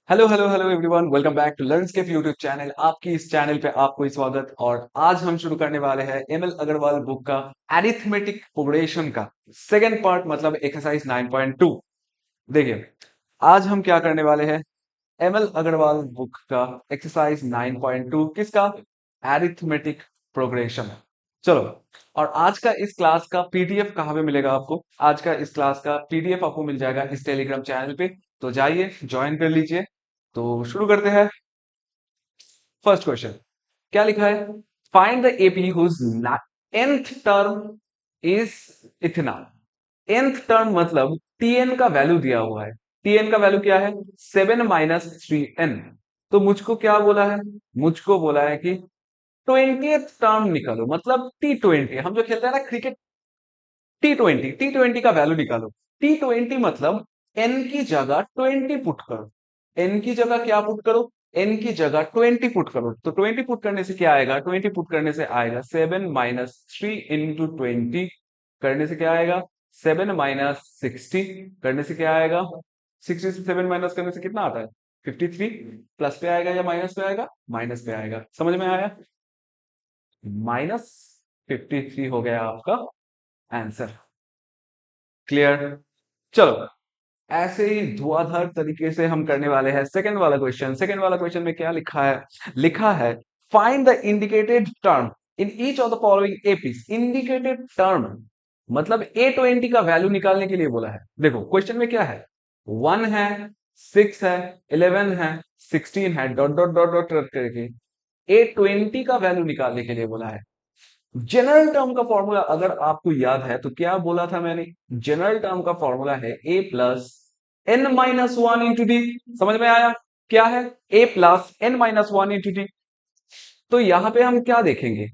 Hello hello hello everyone, welcome back to Learnscape YouTube channel. आपकी इस channel पे आपको ही स्वागत। और आज हम शुरू करने वाले हैं एमएल अग्रवाल बुक का एरिथमेटिक प्रोग्रेशन का सेकंड पार्ट, मतलब एक्सरसाइज 9.2। देखिए, आज हम क्या करने वाले हैं, एमएल अग्रवाल बुक का एक्सरसाइज 9.2, किसका, एरिथमेटिक प्रोग्रेशन। चलो, और आज का इस क्लास का पीडीएफ कहाँ पे मिलेगा आपको? आज का इस क्लास का पीडीएफ आपको मिल जाएगा इस टेलीग्राम चैनल पे, तो जाइए ज्वाइन कर लीजिए। तो शुरू करते हैं। फर्स्ट क्वेश्चन क्या लिखा है? Find the AP whose nth term is इतना। nth टर्म मतलब tn का वैल्यू दिया हुआ है। tn का वैल्यू क्या है? 7 - 3n। तो मुझको क्या बोला है? मुझको बोला है कि 20th टर्म निकालो, मतलब T20। हम जो खेलते हैं ना क्रिकेट, T20 का वैल्यू निकालो। T20 मतलब n की जगह 20 पुट करो। n की जगह क्या पुट करो? n की जगह 20 पुट करो। तो 20 पुट करने से क्या आएगा? 20 पुट करने से आएगा 7 - 3 इंटू 20। करने से क्या आएगा? 7 - 60। करने से क्या आएगा? 60 से 7 माइनस करने से कितना आता है? 53। प्लस पे आएगा या माइनस पे आएगा? माइनस पे आएगा। समझ में आया? -53 हो गया आपका आंसर। क्लियर? चलो, ऐसे ही धुआंधार तरीके से हम करने वाले हैं सेकंड वाला क्वेश्चन। सेकंड वाला क्वेश्चन में क्या लिखा है? लिखा है find the indicated term in each of the following APs. Indicated term मतलब A20 का वैल्यू निकालने के लिए बोला है। देखो क्वेश्चन में क्या है, 1 है, 6 है, 11 है, 16 है, डॉट डॉट डॉट डॉट करके A20 का वैल्यू निकालने के लिए बोला है। जनरल टर्म का फॉर्मूला अगर आपको याद है तो क्या बोला था मैंने? जनरल टर्म का फॉर्मूला है a plus n minus one into d. समझ में आया? क्या है? a plus n minus one into d. तो यहां पे हम क्या देखेंगे?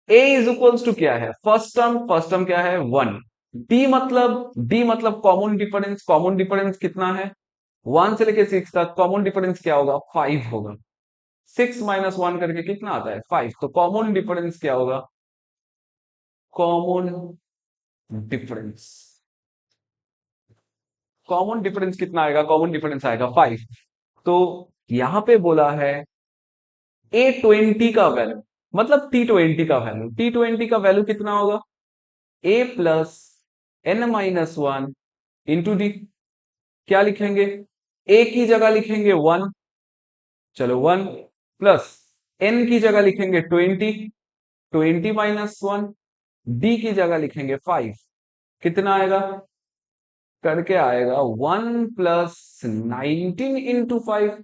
a इज इक्वल्स टू क्या है? फर्स्ट टर्म क्या है? 1। डी मतलब कॉमन डिफरेंस। कॉमन डिफरेंस कितना है? 1 से लेके 6 तक कॉमन डिफरेंस क्या होगा? 5 होगा। 6 - 1 करके कितना आता है? 5। तो कॉमन डिफरेंस क्या होगा? कॉमन डिफरेंस, कॉमन डिफरेंस कितना आएगा? कॉमन डिफरेंस आएगा 5। तो यहां पे बोला है A20 का वैल्यू, मतलब T20 का वैल्यू। T20 का वैल्यू कितना होगा? A plus n minus one into d. क्या लिखेंगे? A की जगह लिखेंगे 1, चलो 1, प्लस n की जगह लिखेंगे 20, 20 - 1। d की जगह लिखेंगे 5। कितना आएगा? करके आएगा 1 प्लस 19 इंटू 5।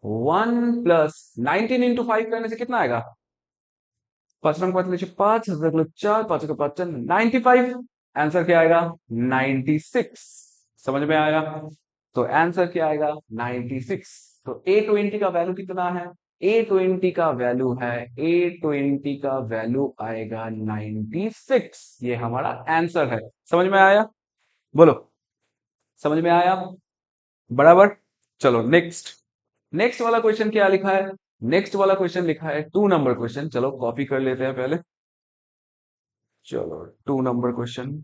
1 प्लस 19 इंटू 5 करने से कितना आएगा? 5 5 4 5 5 95। आंसर क्या आएगा? 96। समझ में आया? तो आंसर क्या आएगा? 96। तो A20 का वैल्यू कितना है? A20 का वैल्यू है, A20 का वैल्यू आएगा 96। ये हमारा आंसर है। समझ में आया? बोलो, समझ में आया? बराबर। चलो नेक्स्ट। नेक्स्ट वाला क्वेश्चन क्या लिखा है? नेक्स्ट वाला क्वेश्चन लिखा है 2 नंबर क्वेश्चन। चलो कॉपी कर लेते हैं पहले। चलो 2 नंबर क्वेश्चन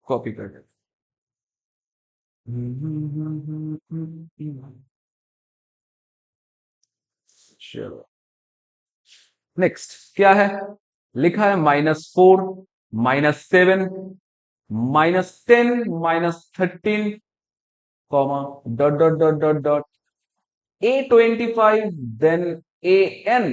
कॉपी कर लेते हैं। चलो नेक्स्ट क्या है? लिखा है -4, -7, -10, -13, comma, dot dot dot dot dot A25, then an।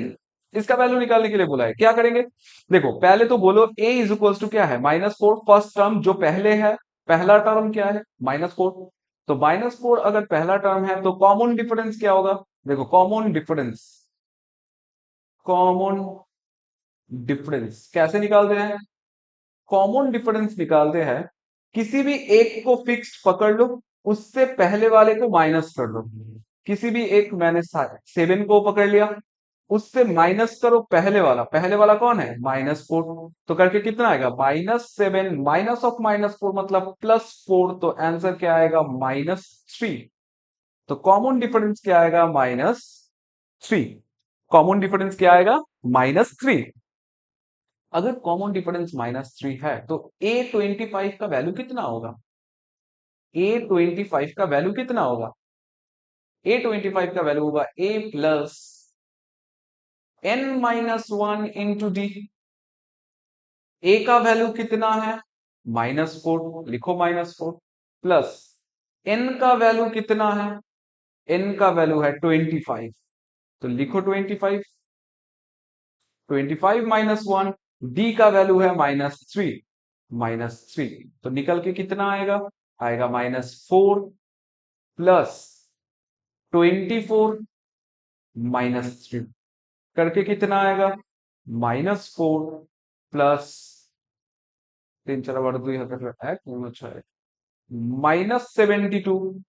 इसका वैल्यू निकालने के लिए बोला है। क्या करेंगे? देखो पहले तो बोलो a इज इक्वल्स टू क्या है? -4। फर्स्ट टर्म जो पहले है, पहला टर्म क्या है? -4। तो -4 अगर पहला टर्म है तो कॉमन डिफरेंस क्या होगा? देखो कॉमन डिफरेंस, कॉमन डिफरेंस कैसे निकालते हैं? कॉमन डिफरेंस निकालते हैं, किसी भी एक को फिक्स्ड पकड़ लो, उससे पहले वाले को माइनस कर लो। किसी भी एक, मैंने 7 को पकड़ लिया, उससे माइनस करो पहले वाला। पहले वाला कौन है? -4। तो करके कितना आएगा? -7 माइनस ऑफ -4 मतलब +4। तो आंसर क्या आएगा? -3। तो कॉमन डिफरेंस क्या आएगा? -3। कॉमन डिफरेंस क्या आएगा? -3। अगर कॉमन डिफरेंस -3 है तो A25 का वैल्यू कितना होगा? A25 का वैल्यू कितना होगा? A25 का वैल्यू होगा A plus n-1 into d. A का वैल्यू कितना है? -4, लिखो -4 प्लस एन का वैल्यू कितना है? एन का वैल्यू है 25, तो लिखो 25, 25 -1, डी का वैल्यू है -3, -3, तो निकल के कितना आएगा? आएगा -4 प्लस 24 -3, करके कितना आएगा? -4 प्लस 3 4 बड़ 2 -72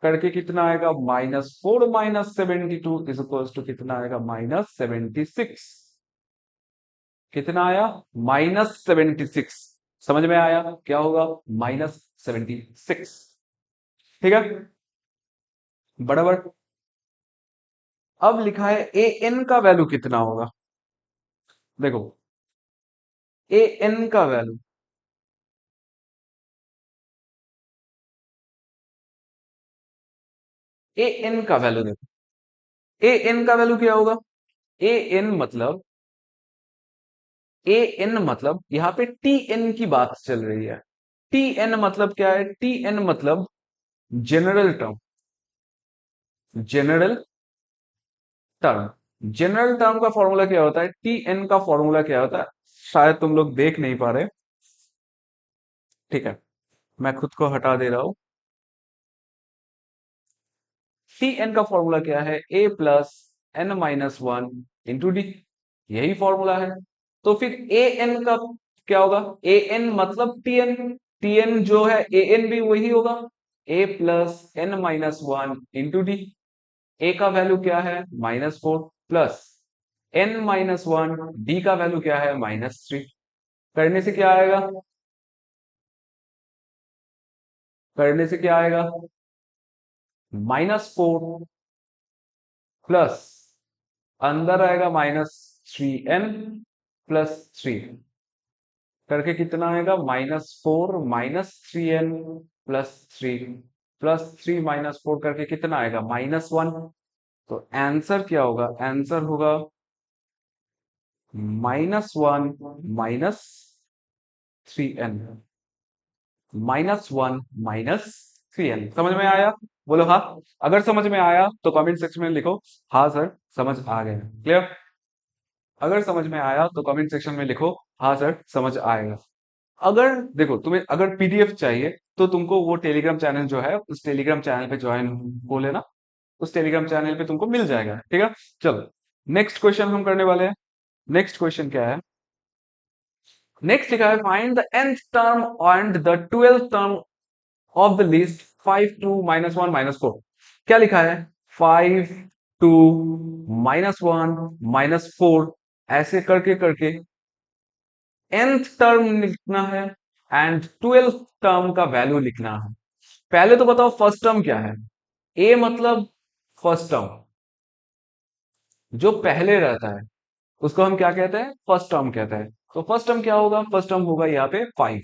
करके कितना आएगा? -4 -72 इज इक्वल्स टू कितना आएगा? -76। कितना आया? -76। समझ में आया क्या होगा? -76। ठीक है, बराबर। अब लिखा है ए एन का वैल्यू कितना होगा? देखो ए एन का वैल्यू, ए एन का वैल्यू देखो, ए एन का वैल्यू क्या होगा? ए एन मतलब, ए एन मतलब यहां पे टी एन की बात चल रही है। टी एन मतलब क्या है? टी एन मतलब general term, general term. General term का फॉर्मूला क्या होता है? टी एन का फॉर्मूला क्या होता है? शायद तुम लोग देख नहीं पा रहे, ठीक है, मैं खुद को हटा दे रहा हूं। टी एन का फॉर्मूला क्या है? A plus n-1 into D, यही फॉर्मूला है। तो फिर ए एन का क्या होगा? ए एन मतलब टी एन, टी एन जो है ए एन भी वही होगा, a plus n-1 into d. A का वैल्यू क्या है? -4 प्लस n-1, डी का वैल्यू क्या है? -3। करने से क्या आएगा? करने से क्या आएगा? -4 प्लस अंदर आएगा -3n प्लस 3, करके कितना आएगा? -4 -3n प्लस 3 प्लस 3 -4 करके कितना आएगा? -1। तो आंसर क्या होगा? आंसर होगा -1 -3n, -1 -3n। समझ में आया? बोलो हाँ। अगर समझ में आया तो कमेंट सेक्शन में लिखो हाँ सर समझ आ गया। क्लियर? अगर समझ में आया तो कमेंट सेक्शन में लिखो हाँ सर समझ आएगा। अगर देखो तुम्हें अगर पीडीएफ चाहिए तो तुमको वो टेलीग्राम चैनल जो है उस टेलीग्राम चैनल पे ज्वाइन हो लेना, उस टेलीग्राम चैनल पे तुमको मिल जाएगा। ठीक है, चलो नेक्स्ट क्वेश्चन हम करने वाले हैं। नेक्स्ट क्वेश्चन क्या है? नेक्स्ट लिखा है find the nth term and the 12th term of the list 5 2 -1 -4। क्या लिखा है? 5 2 -1 -4 ऐसे करके करके nth टर्म लिखना है एंड 12th टर्म का वैल्यू लिखना है। पहले तो बताओ फर्स्ट टर्म क्या है? ए मतलब फर्स्ट टर्म जो पहले रहता है उसको हम क्या कहते हैं? फर्स्ट टर्म कहते हैं। तो फर्स्ट टर्म क्या होगा? फर्स्ट टर्म होगा यहाँ पे 5।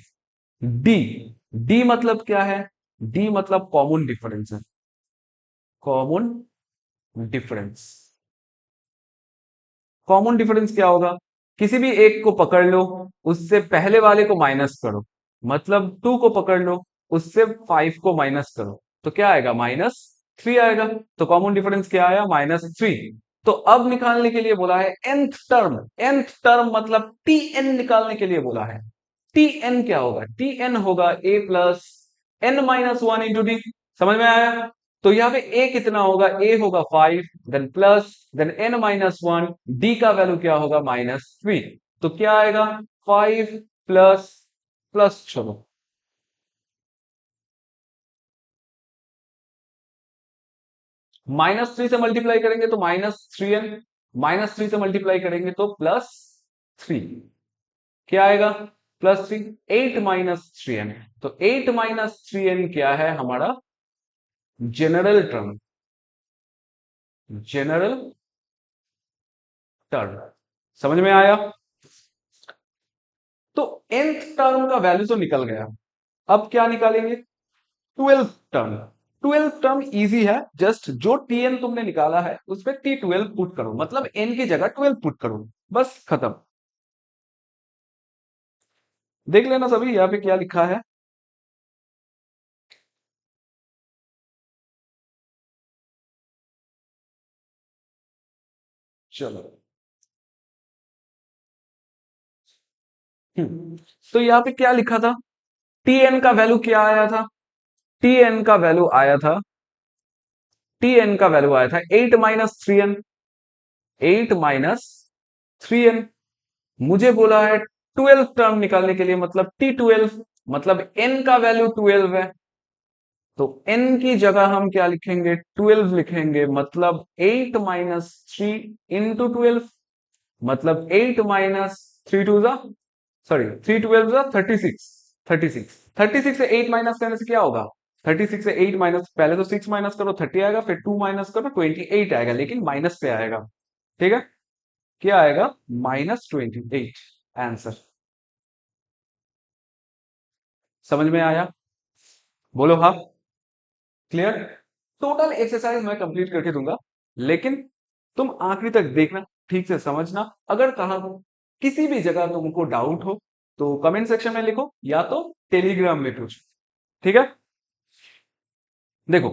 डी, डी मतलब क्या है? डी मतलब कॉमन डिफरेंस है, कॉमन डिफरेंस। कॉमन डिफरेंस क्या होगा? किसी भी एक को पकड़ लो, उससे पहले वाले को माइनस करो, मतलब 2 को पकड़ लो, उससे 5 को माइनस करो, तो क्या आएगा? -3 आएगा। तो कॉमन डिफरेंस क्या आया? -3। तो अब निकालने के लिए बोला है nth टर्म, nth टर्म मतलब टी एन निकालने के लिए बोला है। टी एन क्या होगा? टी एन होगा a plus n-1 into d. समझ में आया? तो यहाँ पे ए कितना होगा? ए होगा 5, then plus, then n-1, d का वैल्यू क्या होगा? -3। तो क्या आएगा? 5 प्लस प्लस, चलो -3 से मल्टीप्लाई करेंगे तो -3n, -3 से मल्टीप्लाई करेंगे तो +3, क्या आएगा? +3, 8 -3n। तो 8 -3n क्या है हमारा? General term, general term. समझ में आया? तो nth टर्म का वैल्यू तो निकल गया, अब क्या निकालेंगे? 12th term. Twelve term easy है, जस्ट जो टीएन तुमने निकाला है उस पर टी ट्वेल्व पुट करो, मतलब एन की जगह 12 पुट करो, बस खत्म। देख लेना सभी यहाँ पे क्या लिखा है। चलो। तो यहाँ पे क्या लिखा था, टीएन का वैल्यू क्या आया था, टीएन का वैल्यू आया था, टीएन का वैल्यू आया था 8 - 3n, 8 - 3n। मुझे बोला है 12 टर्म निकालने के लिए, मतलब T12, मतलब n का वैल्यू 12 है, तो n की जगह हम क्या लिखेंगे, 12 लिखेंगे, मतलब 8 - 3 इंटू 12, मतलब 8 - 3 2 जा, सॉरी 3 12 जा 36, 36, 36 से 8 माइनस करने से क्या होगा, 36 से 8 माइनस, पहले तो 6 माइनस करो 30 आएगा, फिर 2 माइनस करो 28 आएगा, लेकिन माइनस पे आएगा। ठीक है, क्या आएगा, -28 आंसर। समझ में आया, बोलो हाँ। क्लियर। टोटल एक्सरसाइज मैं कंप्लीट करके दूंगा, लेकिन तुम आखिरी तक देखना, ठीक से समझना। अगर कहा किसी भी जगह तुमको डाउट हो तो कमेंट सेक्शन में लिखो, या तो टेलीग्राम में पूछो। ठीक है, देखो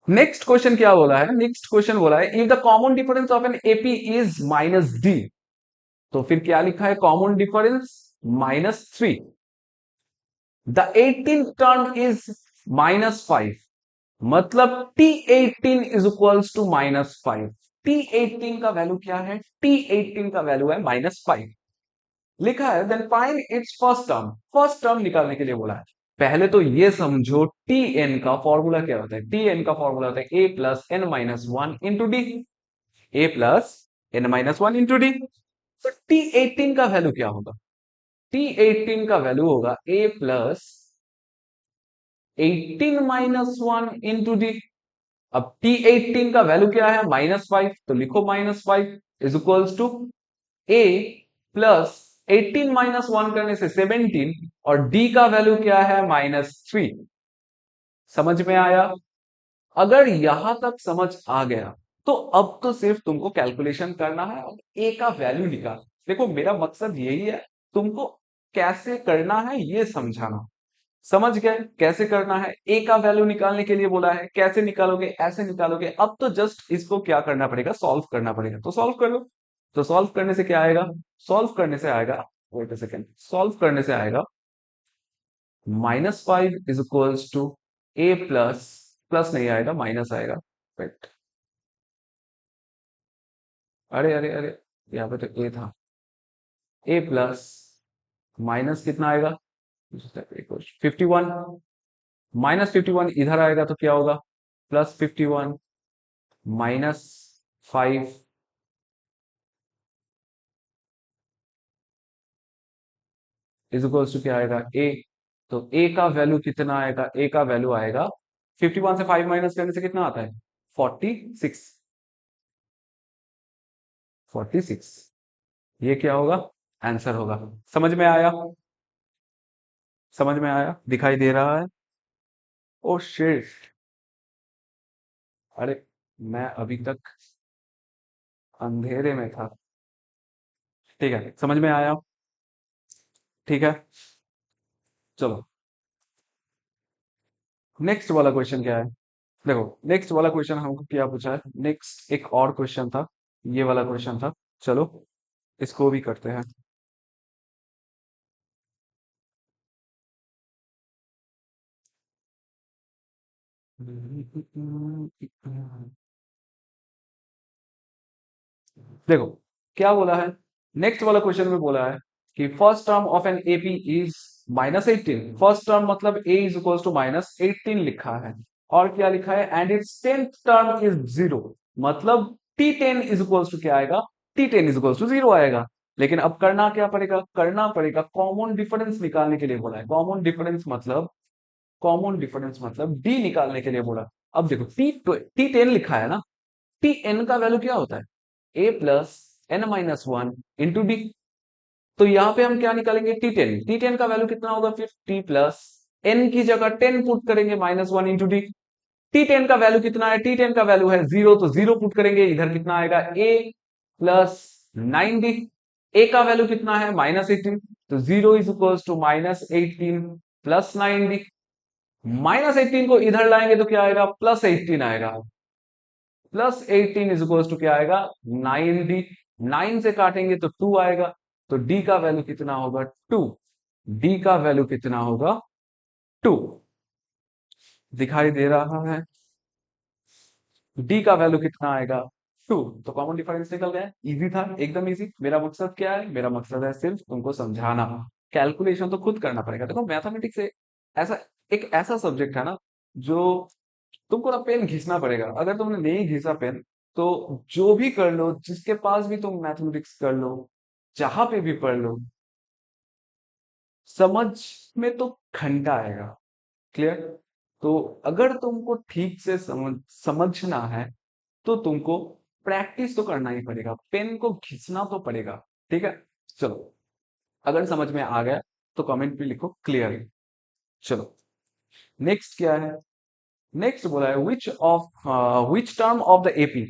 नेक्स्ट क्वेश्चन क्या बोला है, नेक्स्ट क्वेश्चन बोला है if the common difference of an AP is -d, तो फिर क्या लिखा है, common difference -3, the 18th term is -5, मतलब T18 is equals to -5। T18 का वैल्यू क्या है, T18 का वैल्यू है -5, लिखा है then find its first term, first term निकालने के लिए बोला है। पहले तो ये समझो Tn का फॉर्मूला क्या होता है, Tn का फॉर्मूला होता है a plus n minus one into D, a plus n minus one into d. तो T18 का वैल्यू क्या होगा, T18 का वैल्यू होगा a plus 18 minus one into D. अब T18 का वैल्यू क्या है, -5, तो लिखो -5 is equals to a plus 18 minus one करने से 17, और d का वैल्यू क्या है, -3। समझ में आया, अगर यहां तक समझ आ गया तो अब तो सिर्फ तुमको कैलकुलेशन करना है और a का वैल्यू निकाल। देखो मेरा मकसद यही है, तुमको कैसे करना है ये समझाना। समझ गए कैसे करना है, ए का वैल्यू निकालने के लिए बोला है, कैसे निकालोगे, ऐसे निकालोगे। अब तो जस्ट इसको क्या करना पड़ेगा, सॉल्व करना पड़ेगा, तो सॉल्व कर लो। तो सॉल्व करने से क्या आएगा, सॉल्व करने से आएगा, वेट अ सेकेंड, सॉल्व करने से आएगा -5 is equals to a plus, plus नहीं आएगा माइनस आएगा, वेट, अरे अरे अरे, यहाँ पे तो ए था, ए प्लस माइनस कितना आएगा, 51, -51 इधर आएगा तो क्या होगा, +51 -5 इज इक्वल्स टू क्या आएगा, ए। तो ए का वैल्यू कितना आएगा, ए का वैल्यू आएगा 51 से 5 माइनस करने से कितना आता है, 46, 46, ये क्या होगा, आंसर होगा। समझ में आया, समझ में आया, दिखाई दे रहा है, ओ शिट, अरे मैं अभी तक अंधेरे में था। ठीक है, समझ में आया, ठीक है। चलो नेक्स्ट वाला क्वेश्चन क्या है, देखो नेक्स्ट वाला क्वेश्चन हमको क्या पूछा है, नेक्स्ट एक और क्वेश्चन था, ये वाला क्वेश्चन था। चलो इसको भी करते हैं। देखो क्या बोला है, नेक्स्ट वाला क्वेश्चन में बोला है कि first term of an AP is -18, first term मतलब a इज इक्वल टू -18 लिखा है, और क्या लिखा है, and its tenth term is 0, मतलब T10 इज इक्वल टू क्या आएगा, T10 इज इक्वल टू 0 आएगा। लेकिन अब करना क्या पड़ेगा, करना पड़ेगा कॉमन डिफरेंस निकालने के लिए बोला है, कॉमन डिफरेंस मतलब, कॉमन डिफरेंस मतलब डी निकालने के लिए बोला। अब देखो T10 लिखा है ना, Tn का वैल्यू क्या होता है, a plus n minus one into d. तो यहां पे हम क्या निकालेंगे, T10, T10 का वैल्यू कितना होगा, फिर t प्लस n की जगह 10 पुट करेंगे, -1 इंटू डी। T10 का वैल्यू कितना है? T10 का वैल्यू है 0, तो 0 पुट करेंगे, इधर कितना आएगा? A plus 9D। ए का वैल्यू कितना है? -18, तो 0 is equals to -18 plus 9D। -18 को इधर लाएंगे तो क्या आएगा? +18 आएगा। +18 इज इक्वल्स टू क्या आएगा? 9D। 9 से काटेंगे तो 2 आएगा, तो D का वैल्यू कितना होगा? 2। D का वैल्यू कितना होगा? 2। दिखाई दे रहा है? डी का वैल्यू कितना आएगा? 2। तो कॉमन डिफरेंस निकल गया। इजी था, एकदम इजी। मेरा मकसद क्या है? मेरा मकसद है सिर्फ तुमको समझाना। कैलकुलेशन तो खुद करना पड़ेगा। देखो मैथमेटिक्स से ऐसा एक ऐसा सब्जेक्ट है ना, जो तुमको ना पेन घिसना पड़ेगा। अगर तुमने नहीं घिसा पेन, तो जो भी कर लो, जिसके पास भी तुम मैथमेटिक्स कर लो, जहां पे भी पढ़ लो, समझ में तो घंटा आएगा। क्लियर? तो अगर तुमको ठीक से समझना है, तो तुमको प्रैक्टिस तो करना ही पड़ेगा, पेन को खींचना तो पड़ेगा। ठीक है? चलो, अगर समझ में आ गया तो कमेंट में लिखो क्लियर। चलो, नेक्स्ट क्या है? नेक्स्ट बोला है which term of the AP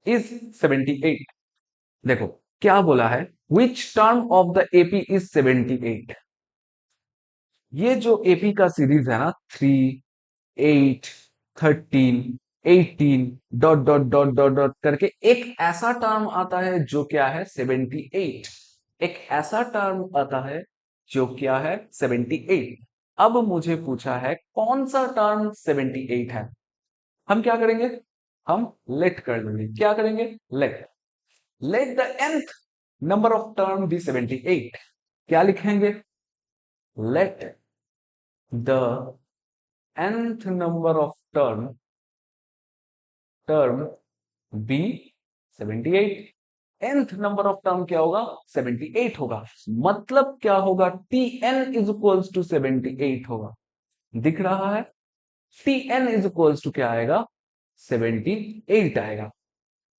is 78। देखो क्या बोला है, which term of the AP is 78। ये जो एपी का सीरीज है ना, 3, 8, 13, 18 dot dot dot dot dot करके, एक ऐसा टर्म आता है जो क्या है? 78। एक ऐसा टर्म आता है जो क्या है? 78। अब मुझे पूछा है कौन सा टर्म 78 है। हम क्या करेंगे? हम लेट कर देंगे। क्या करेंगे? Let. Let the nth number of term be 78। क्या लिखेंगे? Let the nth number of term be 78। nth number of term क्या होगा? 78 होगा। मतलब क्या होगा? Tn इज इक्वल्स टू 78 होगा। दिख रहा है? Tn इज इक्वल्स टू क्या आएगा? 78 आएगा।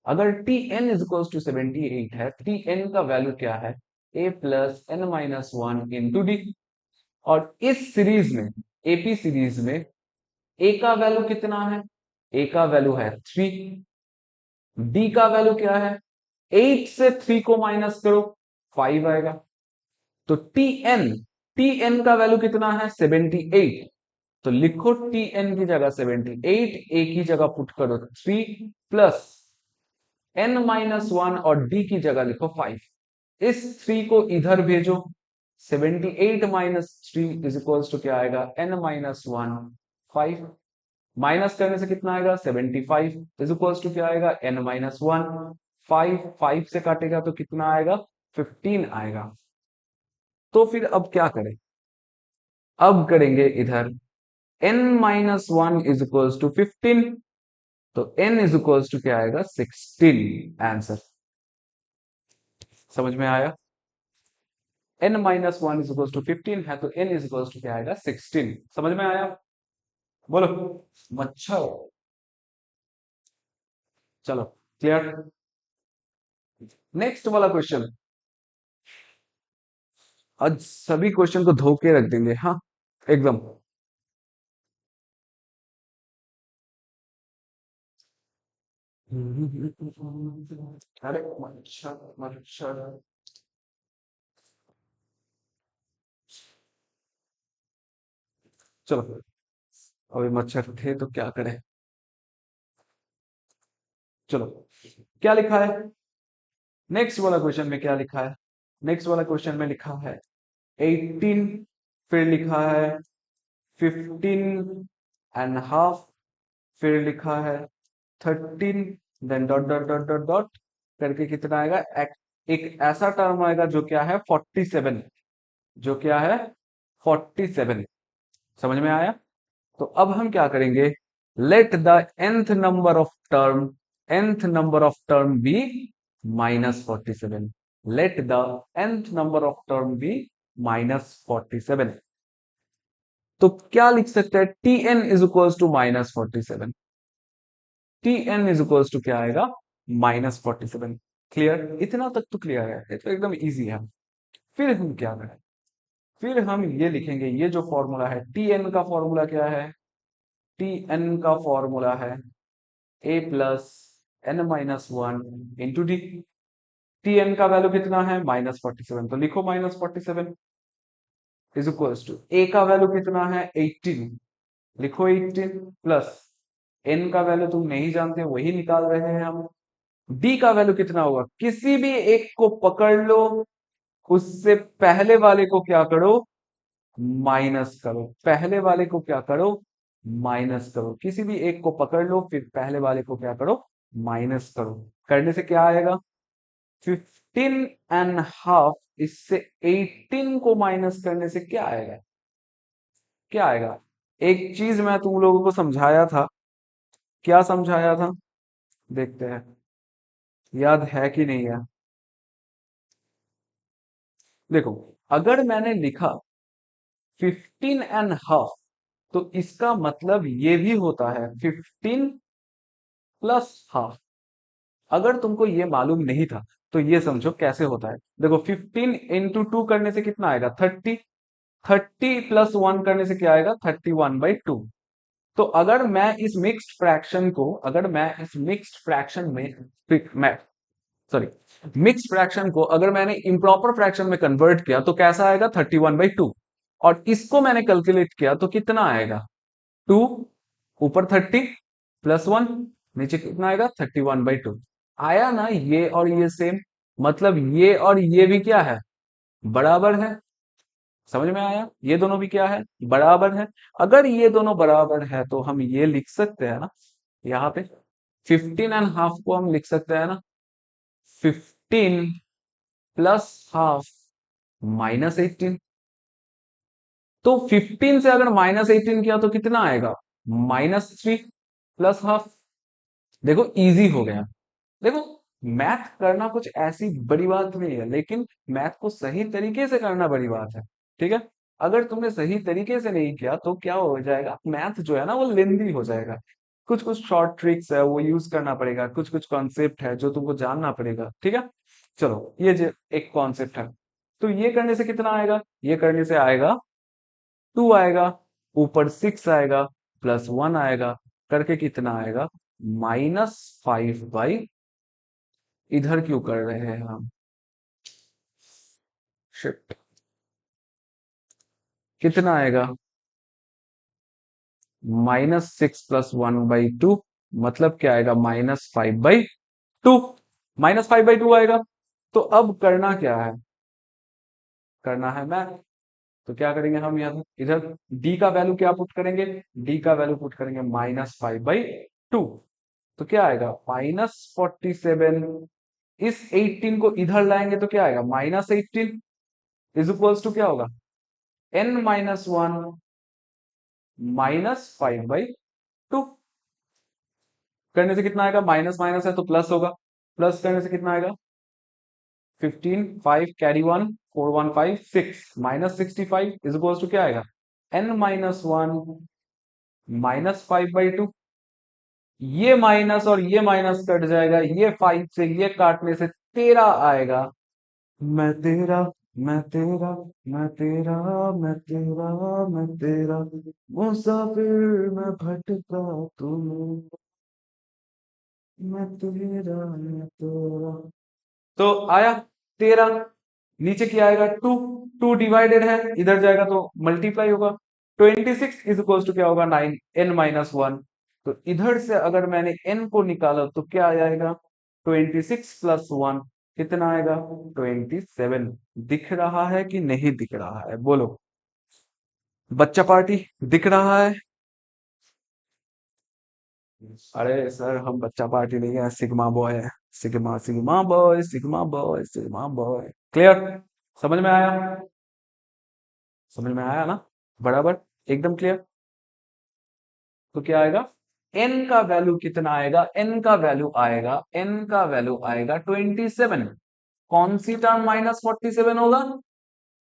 अगर Tn इज इक्वल्स टू 78 है, Tn का वैल्यू क्या है? a plus n minus 1 into D. और इस सीरीज में, एपी सीरीज में, a का वैल्यू कितना है? a का वैल्यू है 3। डी का वैल्यू क्या है? 8 से 3 को माइनस करो, 5 आएगा। तो टीएन का वैल्यू कितना है? 78। तो लिखो टीएन की जगह 78, ए की जगह पुट करो 3 प्लस n माइनस 1, और डी की जगह लिखो 5। इस 3 को इधर भेजो। 78 माइनस 3 इज इक्वल्स टू क्या आएगा? n minus 1, 5। माइनस करने से कितना आएगा? 75 इज इक्वल्स टू क्या आएगा? n minus 1। 5 से काटेगा तो कितना आएगा? 15 आएगा। तो फिर अब क्या करें? अब करेंगे इधर n minus 1 is equals to 15, तो n इज इक्वल्स टू क्या आएगा? 16 आंसर। समझ में आया? n minus 1 is equals to 15 है, तो n इज इक्वल्स टू क्या आएगा? 16। समझ में आया? बोलो मच्छर। चलो, क्लियर? नेक्स्ट वाला क्वेश्चन। आज सभी क्वेश्चन को धो के रख देंगे, हाँ, एकदम। अरे मच्छर मच्छर। चलो, अभी मच्छर थे तो क्या करें। चलो, क्या लिखा है नेक्स्ट वाला क्वेश्चन में? क्या लिखा है नेक्स्ट वाला क्वेश्चन में? लिखा है 18, फिर लिखा है 15 एंड हाफ, फिर लिखा है 13, then dot dot dot dot dot करके कितना आएगा? एक ऐसा टर्म आएगा जो क्या है? 47। जो क्या है? 47। समझ में आया? तो अब हम क्या करेंगे? Let the nth number of term be -47। Let the nth number of term be -47। तो क्या लिख सकते हैं? Tn is equals to -47। Tn is equals to क्या आएगा? -47। क्लियर? इतना तक तो क्लियर है, ये तो एकदम इजी है। फिर हम क्या करें? फिर हम ये लिखेंगे, ये जो फॉर्मूला है Tn का फॉर्मूला क्या है? टी एन का फॉर्मूला है a plus n minus one into d. T n का वैल्यू कितना है -47, तो लिखो -47 इज इक्वल्स टू ए का वैल्यू कितना है 18, लिखो 18 प्लस एन का वैल्यू तुम नहीं जानते वही निकाल रहे हैं हम। डी का वैल्यू कितना होगा, किसी भी एक को पकड़ लो, उससे पहले वाले को क्या करो, माइनस करो। पहले वाले को क्या करो, माइनस करो। किसी भी एक को पकड़ लो, फिर पहले वाले को क्या करो, माइनस करो। करने से क्या आएगा, 15.5, इससे 18 को माइनस करने से क्या आएगा, क्या आएगा। एक चीज मैं तुम लोगों को समझाया था, क्या समझाया था, देखते हैं याद है कि नहीं है। देखो, अगर मैंने लिखा 15.5, तो इसका मतलब ये भी होता है 15 प्लस हाफ। अगर तुमको ये मालूम नहीं था तो ये समझो कैसे होता है। देखो 15 इंटू 2 करने से कितना आएगा 30, 30 प्लस 1 करने से क्या आएगा 31/2। तो अगर मैं इस मिक्स्ड फ्रैक्शन को, अगर मैं इस मिक्स्ड फ्रैक्शन में, मैं सॉरी, मिक्स्ड फ्रैक्शन को अगर मैंने इम्प्रॉपर फ्रैक्शन में कन्वर्ट किया तो कैसा आएगा 31/2। और इसको मैंने कैलकुलेट किया तो कितना आएगा 2, ऊपर 30 प्लस 1, नीचे कितना आएगा 31/2। आया ना, ये और ये सेम, मतलब ये और ये भी क्या है, बराबर है। समझ में आया, ये दोनों भी क्या है, बराबर है। अगर ये दोनों बराबर है तो हम ये लिख सकते हैं ना, यहाँ पे 15.5 को हम लिख सकते हैं ना 15 प्लस हाफ -18। तो 15 से अगर -18 किया तो कितना आएगा -3 प्लस हाफ। देखो इजी हो गया। देखो, मैथ करना कुछ ऐसी बड़ी बात नहीं है, लेकिन मैथ को सही तरीके से करना बड़ी बात है। ठीक है, अगर तुमने सही तरीके से नहीं किया तो क्या हो जाएगा, मैथ जो है ना वो लेंदी हो जाएगा। कुछ कुछ शॉर्ट ट्रिक्स है वो यूज करना पड़ेगा, कुछ कुछ कॉन्सेप्ट है जो तुमको जानना पड़ेगा। ठीक है, चलो ये जो एक कॉन्सेप्ट है, तो ये करने से कितना आएगा, ये करने से आएगा 2 आएगा, ऊपर 6 आएगा, प्लस 1 आएगा, करके कितना आएगा -5। इधर क्यों कर रहे हैं हम, शिफ्ट, कितना आएगा -6 प्लस 1/2, मतलब क्या आएगा -5/2, -5/2 आएगा। तो अब करना क्या है, करना है मैथ। तो क्या करेंगे हम, यहाँ इधर d का वैल्यू क्या पुट करेंगे, d का वैल्यू पुट करेंगे -5/2। तो क्या आएगा -47। इस 18 को इधर लाएंगे तो क्या आएगा -18 इज इक्वल्स टू क्या होगा n-1 -5/2। करने से कितना आएगा, माइनस माइनस है तो प्लस होगा, प्लस करने से कितना आएगा 15, 5 कैरी 1, 4 1 5 6 -65 इज इक्वल्स टू क्या आएगा n-1 -5/2। ये माइनस और ये माइनस कट जाएगा, ये 5 से ये काटने से 13 आएगा। मैं तेरा, मैं तेरा, मैं तेरा, मैं तेरा, मैं तेरा, मुसाफिर मैं भटका तू, मैं तेरा, मैं तेरा। तो आया 13, नीचे क्या आएगा 2, 2 डिवाइडेड है, इधर जाएगा तो मल्टीप्लाई होगा। 26 इज इक्वल टू क्या होगा 9 n-1। तो इधर से अगर मैंने n को निकाला तो क्या आ जाएगा 26 प्लस 1 कितना आएगा 27। दिख रहा है कि नहीं दिख रहा है, बोलो। बच्चा पार्टी दिख रहा है। अरे सर हम बच्चा पार्टी नहीं है, सिग्मा बॉय है, sigma sigma boy, sigma boy, sigma boy. Clear, समझ में आया, समझ में आया ना, बराबर, एकदम क्लियर। तो क्या आएगा n का वैल्यू कितना आएगा, n का वैल्यू आएगा, n का वैल्यू आएगा 27। कौन सी टर्म -47 होगा,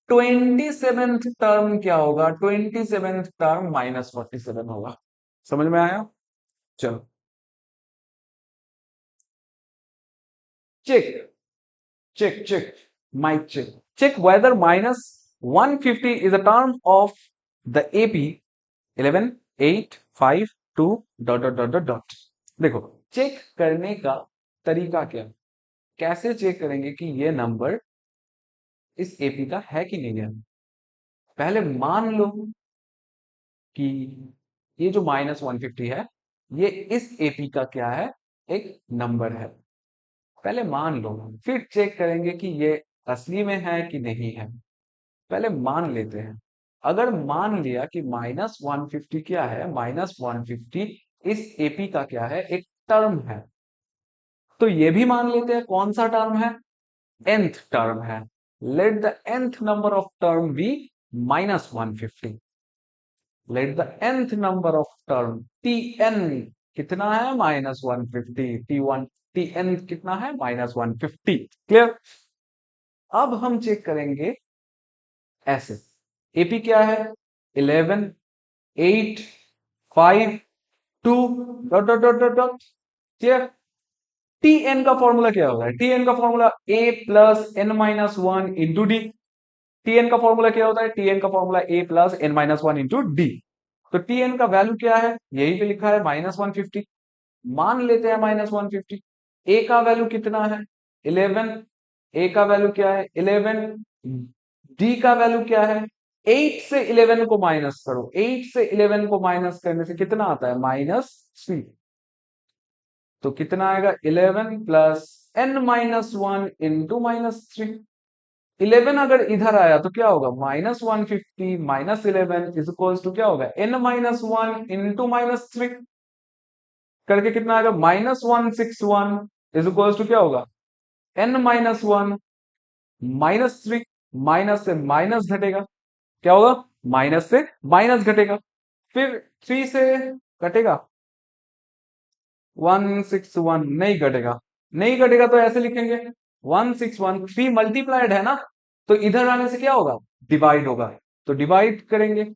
27th टर्म क्या होगा, 27th टर्म -47 होगा। समझ में आया, चलो check, check, mic check whether -150 is a term of the AP 11, 8, 5, to dot dot dot dot dot. देखो चेक करने का तरीका क्या, कैसे चेक करेंगे कि ये नंबर इस एपी का है कि नहीं है। पहले मान लो कि ये जो -150 है ये इस एपी का क्या है, एक नंबर है। पहले मान लो, फिर चेक करेंगे कि ये असली में है कि नहीं है। पहले मान लेते हैं। अगर मान लिया कि -150 क्या है, -150 इस एपी का क्या है, एक टर्म है, तो ये भी मान लेते हैं कौन सा टर्म है, nth टर्म है। Let the nth number of term be -150। Let the nth number of term tn कितना है, -150। tn कितना है, -150। क्लियर। अब हम चेक करेंगे ऐसे, एपी क्या है, 11 8 5 2 dot dot dot dot dot. Clear. tn का फॉर्मूला क्या होता है, tn का formula a plus n minus one into D. tn का फॉर्मूला क्या होता है, tn का formula a plus n minus one into d. तो tn का वैल्यू क्या है, यही पे लिखा है -150। मान लेते हैं -150। a का वैल्यू कितना है, 11। a का वैल्यू क्या है, 11। d का वैल्यू क्या है, 8 से 11 को माइनस करो, 8 से 11 को माइनस करने से कितना आता है, -3। तो कितना आएगा, 11 plus n minus one into -3। 11 अगर इधर आया तो क्या होगा, -150 -11 इज इक्वल्स टू क्या होगा, n माइनस वन इंटू -3 करके कितना आएगा, -161 इज इक्वल्स टू क्या होगा, n माइनस वन -3। माइनस से माइनस घटेगा, क्या होगा, माइनस से माइनस घटेगा, फिर 3 से घटेगा, 161 नहीं घटेगा। नहीं घटेगा तो ऐसे लिखेंगे, 161 3 मल्टीप्लाइड है ना, तो इधर आने से क्या होगा, डिवाइड होगा। तो डिवाइड करेंगे,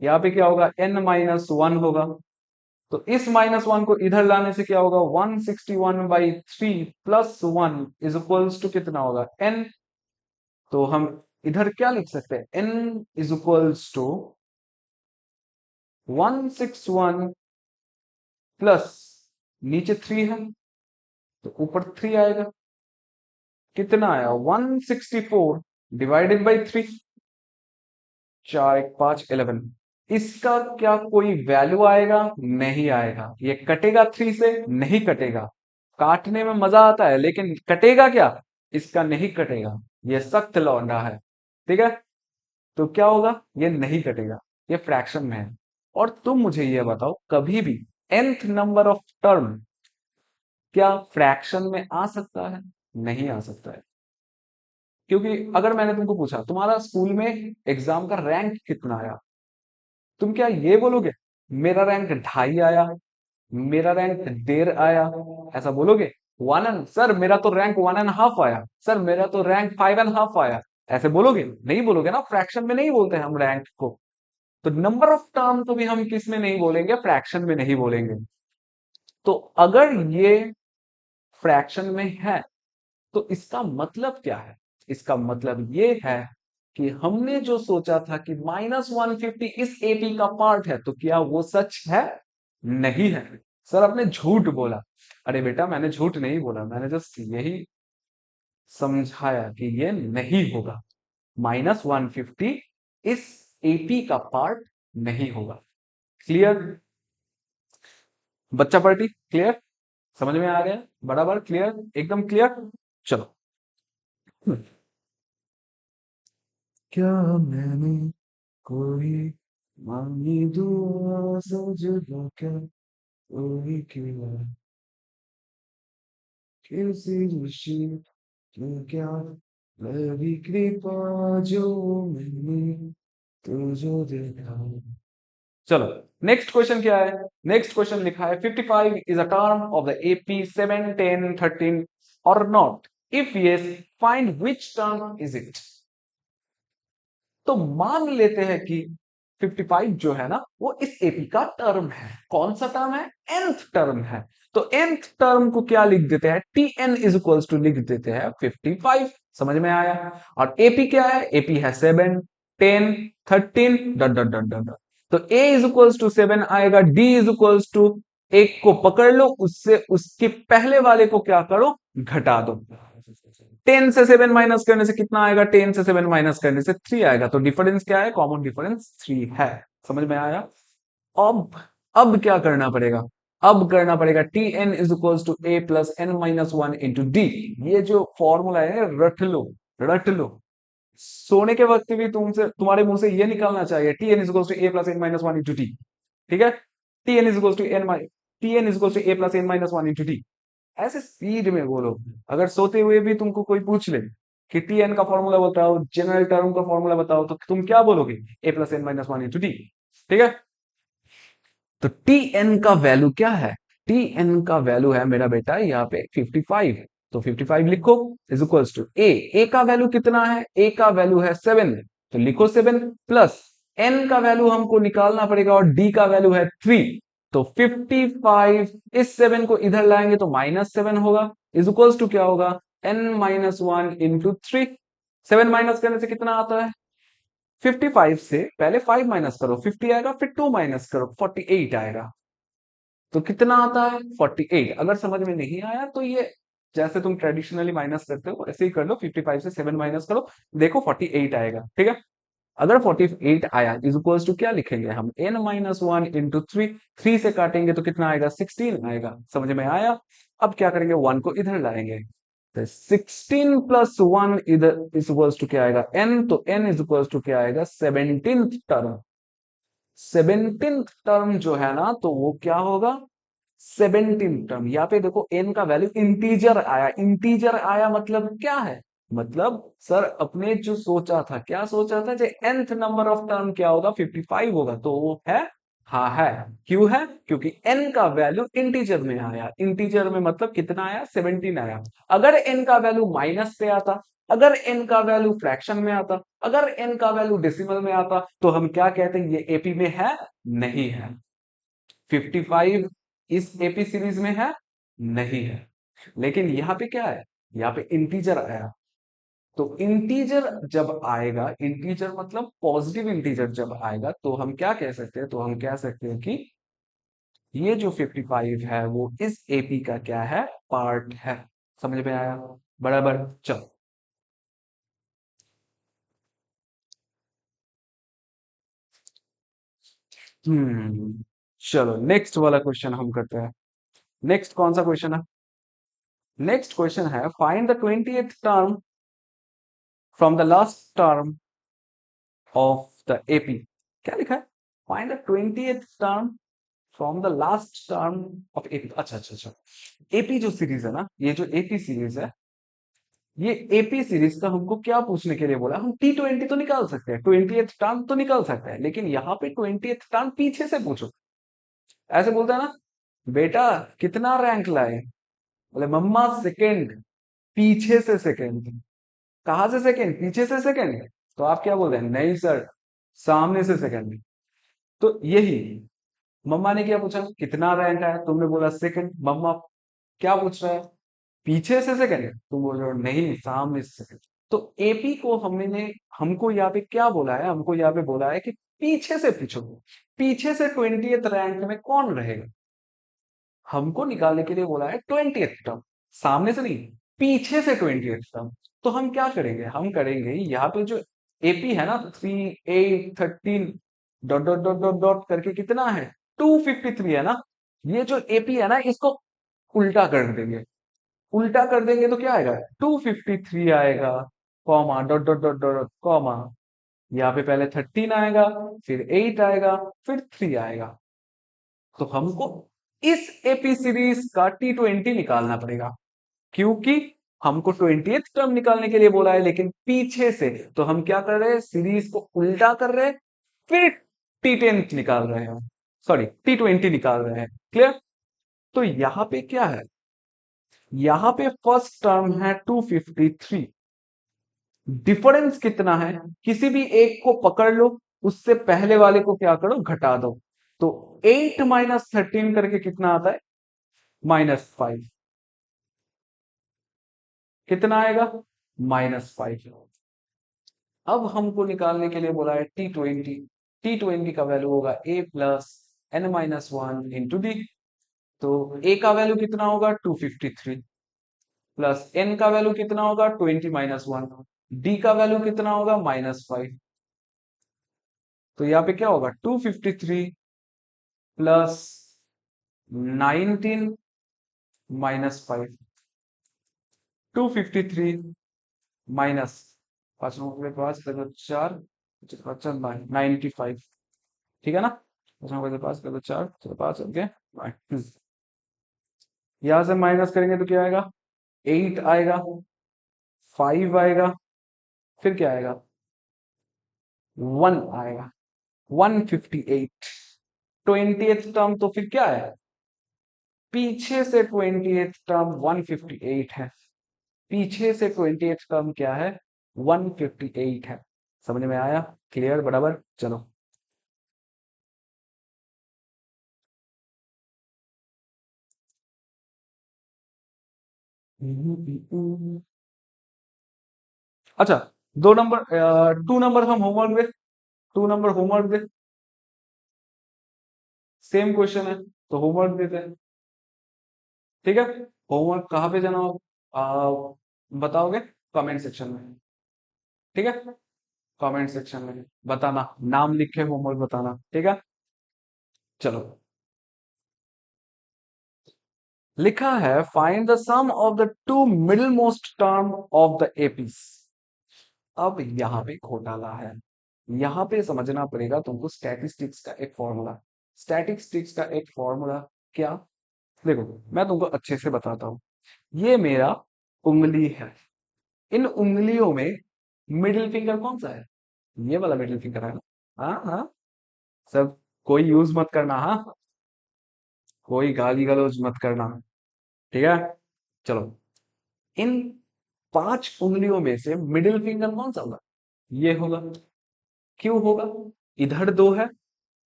यहाँ पे क्या होगा, n माइनस वन होगा। तो इस -1 को इधर लाने से क्या होगा, 161/3 प्लस 1 इज इक्वल्स टू कितना होगा, n। तो हम इधर क्या लिख सकते हैं, n is equals to 161 plus नीचे 3 है तो ऊपर 3 आएगा, कितना आया, 164 डिवाइडेड बाई 3। 4 1 5 11। इसका क्या कोई वैल्यू आएगा, नहीं आएगा। ये कटेगा 3 से, नहीं कटेगा। काटने में मजा आता है लेकिन कटेगा क्या, इसका नहीं कटेगा। ये सख्त लौंडा है, ठीक है। तो क्या होगा, ये नहीं कटेगा, ये फ्रैक्शन में है। और तुम मुझे ये बताओ, कभी भी nth नंबर ऑफ टर्म क्या फ्रैक्शन में आ सकता है, नहीं आ सकता है। क्योंकि अगर मैंने तुमको पूछा तुम्हारा स्कूल में एग्जाम का रैंक कितना आया, तुम क्या ये बोलोगे, मेरा रैंक 2.5 आया, मेरा रैंक 1.5 आया, ऐसा बोलोगे। सर मेरा तो रैंक 1.5 आया, सर मेरा तो रैंक 5.5 आया, ऐसे बोलोगे, नहीं बोलोगे ना। फ्रैक्शन में नहीं बोलते हम रैंक को। तो नंबर ऑफ टर्म तो भी हम किस में नहीं बोलेंगे, फ्रैक्शन में नहीं बोलेंगे। तो अगर ये फ्रैक्शन में है तो इसका मतलब क्या है, इसका मतलब ये है कि हमने जो सोचा था कि -150 इस एपी का पार्ट है, तो क्या वो सच है, नहीं है। सर आपने झूठ बोला। अरे बेटा मैंने झूठ नहीं बोला, मैंने जस्ट यही समझाया कि ये नहीं होगा। -150 इस एपी का पार्ट नहीं होगा। क्लियर, बच्चा पार्टी क्लियर, समझ में आ गया, बराबर क्लियर, एकदम क्लियर। चलो, क्या मैंने कोई मांगी दुआ सजदा क्या, कोई किया किसी ऋषि की क्या, मेरी कृपा जो मैंने तुझे देखा। चलो नेक्स्ट क्वेश्चन क्या है, नेक्स्ट क्वेश्चन लिखा है 55 is a term of the AP 7 10 13 और not, if yes find which term is it. तो मान लेते हैं कि 55 जो है ना वो इस एपी का टर्म है। कौन सा टर्म है, nth टर्म है। तो nth टर्म को क्या लिख देते हैं, tn इज इक्वल्स टू लिख देते हैं 55। समझ में आया। और एपी क्या है, एपी है 7 10 13 डॉट डॉट डॉट डॉट। तो a इज इक्वल्स टू 7 आएगा, d इज इक्वल्स टू, एक को पकड़ लो, उससे उसके पहले वाले को क्या करो, घटा दो। 10 से 7 माइनस करने से कितना आएगा, 10 से 7 माइनस करने से 3 आएगा। तो डिफरेंस क्या है, कॉमन डिफरेंस 3 है। समझ में आया? अब क्या करना पड़ेगा, अब करना पड़ेगा t n is equals to a plus n minus one into d. ये जो फॉर्मूला है रट लो, रट लो। सोने के वक्त भी तुमसे, तुम्हारे मुंह से ये निकालना चाहिए, t n is equals to a plus n minus one into d. ठीक है, t n is equals to n, t n is equals to a plus n minus one into d. ऐसे स्पीड में बोलो। अगर सोते हुए भी तुमको कोई पूछ ले कि टी एन का फॉर्मूला बताओ, जनरल टर्म का फॉर्मूला बताओ, तो तुम क्या बोलोगे, a plus n minus one into d. ठीक है, तो टी एन का वैल्यू क्या है, टी एन का वैल्यू है मेरा बेटा यहाँ पे 55। तो 55 लिखो इज इक्वल्स टू ए का वैल्यू कितना है, ए का वैल्यू है 7, तो लिखो 7 प्लस एन का वैल्यू हमको निकालना पड़ेगा और डी का वैल्यू है 3। तो 55, इस 7 को इधर लाएंगे तो -7 होगा, इज इक्वल्स टू क्या होगा, एन माइनस वन इंटू 3। 7 माइनस करने से कितना आता है, 55 से पहले 5 माइनस करो 50 आएगा, फिर 2 माइनस करो 48 आएगा। तो कितना आता है 48। अगर समझ में नहीं आया तो ये जैसे तुम ट्रेडिशनली माइनस करते हो ऐसे ही कर लो, 55 से 7 माइनस करो, देखो 48 आएगा। ठीक है, अगर 48 आया इज इक्वल्स टू क्या लिखेंगे हम, n माइनस वन इंटू 3। 3 से काटेंगे तो कितना आएगा, 16 आएगा। समझ में आया? अब क्या करेंगे, 1 को इधर लाएंगे, तो 16 प्लस 1 इधर इज इक्वल्स टू क्या आएगा, n, तो n इज इक्वल्स टू क्या आएगा, 17th टर्म। 17th टर्म जो है ना, तो वो क्या होगा, 17 टर्म। यहाँ पे देखो n का वैल्यू इंटीजर आया, इंटीजर आया मतलब क्या है, मतलब सर अपने जो सोचा था, क्या सोचा था, जो nth नंबर ऑफ टर्म क्या होगा, 55 होगा, तो वो है, हाँ है। क्यों है, क्योंकि n का वैल्यू इंटीजर में आया, इंटीजर में मतलब कितना आया, 17 आया। अगर n का वैल्यू माइनस से आता, अगर n का वैल्यू फ्रैक्शन में आता, अगर n का वैल्यू डेसिमल में आता, तो हम क्या कहते हैं, ये एपी में है, नहीं है। 55 इस एपी सीरीज में है, नहीं है। लेकिन यहाँ पे क्या है, यहाँ पे इंटीजर आया। तो इंटीजर जब आएगा, इंटीजर मतलब पॉजिटिव इंटीजर जब आएगा, तो हम क्या कह सकते हैं, तो हम कह सकते हैं कि ये जो 55 है वो इस एपी का क्या है, पार्ट है। समझ में आया? बराबर। चलो, चलो नेक्स्ट वाला क्वेश्चन हम करते हैं। नेक्स्ट कौन सा क्वेश्चन है, नेक्स्ट क्वेश्चन है, find the 20th term from the last term of the AP. क्या लिखा है, find the 20th term from the last term of AP. अच्छा अच्छा अच्छा, एपी जो सीरीज है ना, ये जो एपी सीरीज है, ये एपी सीरीज का हमको क्या पूछने के लिए बोला, हम T20 तो निकाल सकते हैं, 20th टर्म तो निकाल सकते हैं, लेकिन यहाँ पे 20th टर्म पीछे से पूछो। ऐसे बोलता है ना, बेटा कितना रैंक लाए, बोले मम्मा सेकंड, पीछे से सेकंड। कहां से सेकंड, पीछे से सेकंड। तो आप क्या बोल रहे हैं, नहीं सर सामने से सेकंड। तो यही, मम्मा ने क्या पूछा, कितना रैंक आया, तुमने बोला सेकंड। मम्मा क्या पूछ रहा है, पीछे से सेकंड, तुम बोल रहे हो नहीं सामने से सेकंड। तो एपी को हमने, हमको यहाँ पे क्या बोला है, हमको यहाँ पे बोला है कि पीछे से पूछो, पीछे से 20th रैंक में कौन रहेगा। हमको निकालने के लिए बोला है 20th टर्म, सामने से नहीं, पीछे से 20th टर्म। तो हम क्या करेंगे, हम करेंगे यहाँ पे जो एपी है ना, 3 8 13 dot dot dot dot dot करके कितना है, 253 है ना। ये जो एपी है ना, इसको उल्टा कर देंगे, उल्टा कर देंगे तो क्या आएगा, 253 आएगा, comma dot dot dot dot comma, यहाँ पे पहले 13 आएगा, फिर 8 आएगा, फिर 3 आएगा। तो हमको इस एपी सीरीज का T20 निकालना पड़ेगा, क्योंकि हमको 20th टर्म निकालने के लिए बोला है, लेकिन पीछे से। तो हम क्या कर रहे हैं, सीरीज को उल्टा कर रहे हैं, फिर T10 निकाल रहे हैं, सॉरी T20 निकाल रहे हैं। क्लियर? तो यहां पे क्या है, यहां पे फर्स्ट टर्म है 253, डिफरेंस कितना है, किसी भी एक को पकड़ लो, उससे पहले वाले को क्या करो, घटा दो। तो 8 माइनस 13 करके कितना आता है, -5। कितना आएगा, -5। अब हमको निकालने के लिए बोला है T20। T20 का वैल्यू होगा a plus n minus one into d. तो a का वैल्यू कितना होगा 253 प्लस n का वैल्यू कितना होगा 20 - 1, d का वैल्यू कितना होगा -5। तो यहाँ पे क्या होगा 253 प्लस 19 - 5, 253 माइनस 5 4 95, ठीक है ना। 5 चलो 5 ओके। यहां से माइनस करेंगे तो क्या आएगा 8 आएगा, 5 आएगा, फिर क्या आएगा 1 आएगा, 158। 20th टर्म तो फिर क्या है, पीछे से 20th टर्म 158 है, पीछे से 20th टर्म क्या है 158 है। समझ में आया, क्लियर, बराबर। चलो अच्छा, 2 नंबर 2 नंबर हम होमवर्क दे, 2 नंबर होमवर्क दे, सेम क्वेश्चन है तो होमवर्क देते हैं, ठीक है। होमवर्क कहाँ पे जाना हो बताओगे कमेंट सेक्शन में, ठीक है। कमेंट सेक्शन में बताना, नाम लिख के होमवर्क बताना, ठीक है। चलो, लिखा है find the sum of the two middle most term of the APs. अब यहाँ पे घोटाला है, यहाँ पे समझना पड़ेगा तुमको स्टैटिस्टिक्स का एक फॉर्मूला। स्टैटिस्टिक्स का एक फॉर्मूला क्या, देखो मैं तुमको अच्छे से बताता हूँ। ये मेरा उंगली है, इन उंगलियों में मिडिल फिंगर कौन सा है, ये वाला मिडिल फिंगर है ना। हाँ हाँ, सब कोई यूज मत करना, हाँ कोई गाली गलौज मत करना, ठीक है। चलो, इन 5 उंगलियों में से मिडिल फिंगर कौन सा होगा, ये होगा। क्यों होगा, इधर 2 है,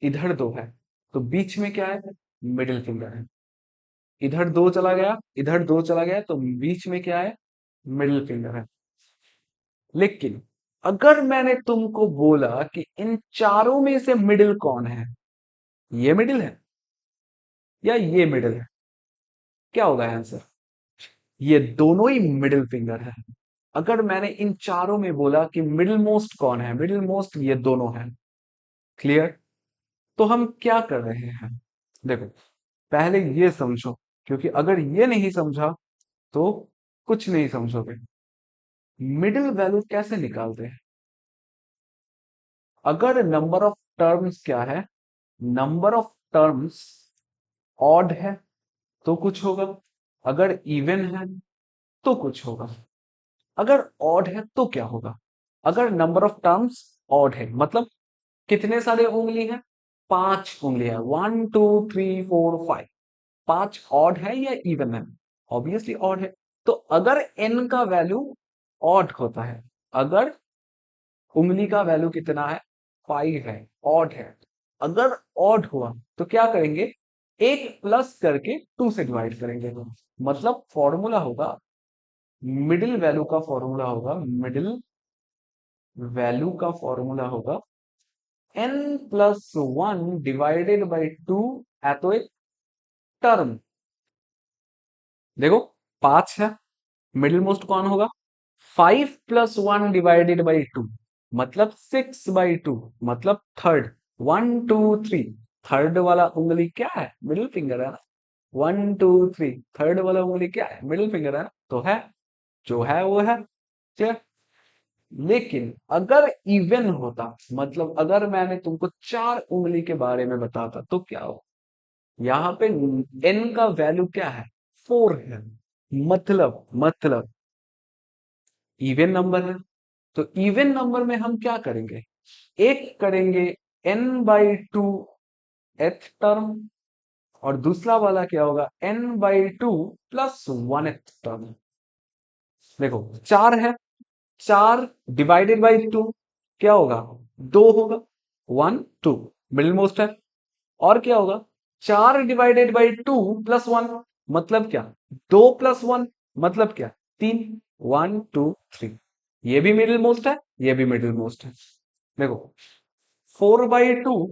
इधर 2 है, तो बीच में क्या है मिडिल फिंगर है। इधर 2 चला गया, इधर 2 चला गया, तो बीच में क्या है मिडिल फिंगर है। लेकिन अगर मैंने तुमको बोला कि इन चारों में से मिडिल कौन है, ये मिडिल है या ये मिडिल है, क्या होगा आंसर, ये दोनों ही मिडिल फिंगर है। अगर मैंने इन चारों में बोला कि मिडिल मोस्ट कौन है, मिडिल मोस्ट ये दोनों है, क्लियर। तो हम क्या कर रहे हैं, देखो पहले ये समझो, क्योंकि अगर ये नहीं समझा तो कुछ नहीं समझोगे। मिडिल वैल्यू कैसे निकालते हैं, अगर नंबर ऑफ टर्म्स क्या है, नंबर ऑफ टर्म्स ऑड है तो कुछ होगा, अगर इवन है तो कुछ होगा। अगर ऑड है तो क्या होगा, अगर नंबर ऑफ टर्म्स ऑड है मतलब कितने सारे उंगली है, 5 उंगली है, 1 2 3 4 5, 5 ऑड है या इवन है, ऑब्वियसली ऑड है। तो अगर n का वैल्यू ऑड होता है, अगर उंगली का वैल्यू कितना है 5 है, ऑड है, अगर ऑड हुआ तो क्या करेंगे, एक प्लस करके 2 से डिवाइड करेंगे। मतलब फॉर्मूला होगा, मिडिल वैल्यू का फॉर्मूला होगा, मिडिल वैल्यू का फॉर्मूला होगा n+1 डिवाइडेड बाई 2 एतो एक टर्म। देखो 5 है, मिडिल मोस्ट कौन होगा, 5+1 डिवाइडेड बाई 2 मतलब 6/2, मतलब थर्ड, 1 2 3, थर्ड वाला उंगली क्या है मिडिल फिंगर है ना, 1 2 3 थर्ड वाला उंगली क्या है मिडिल फिंगर है ना, तो है, जो है वो है, ठीक है। लेकिन अगर इवन होता, मतलब अगर मैंने तुमको 4 उंगली के बारे में बताता तो क्या हो, यहाँ पे n का वैल्यू क्या है 4 है, मतलब इवन नंबर है। तो इवन नंबर में हम क्या करेंगे, एक करेंगे n/2 एथ टर्म, और दूसरा वाला क्या होगा n/2 +1 एथ टर्म। देखो 4 है, 4 डिवाइडेड बाई 2 क्या होगा 2 होगा, 1 2 मिडिल मोस्ट है। और क्या होगा 4 डिवाइडेड बाई 2 +1 मतलब क्या 2+1 मतलब क्या 3, 1 2 3, ये भी मिडिल मोस्ट है, ये भी मिडिल मोस्ट है। देखो 4/2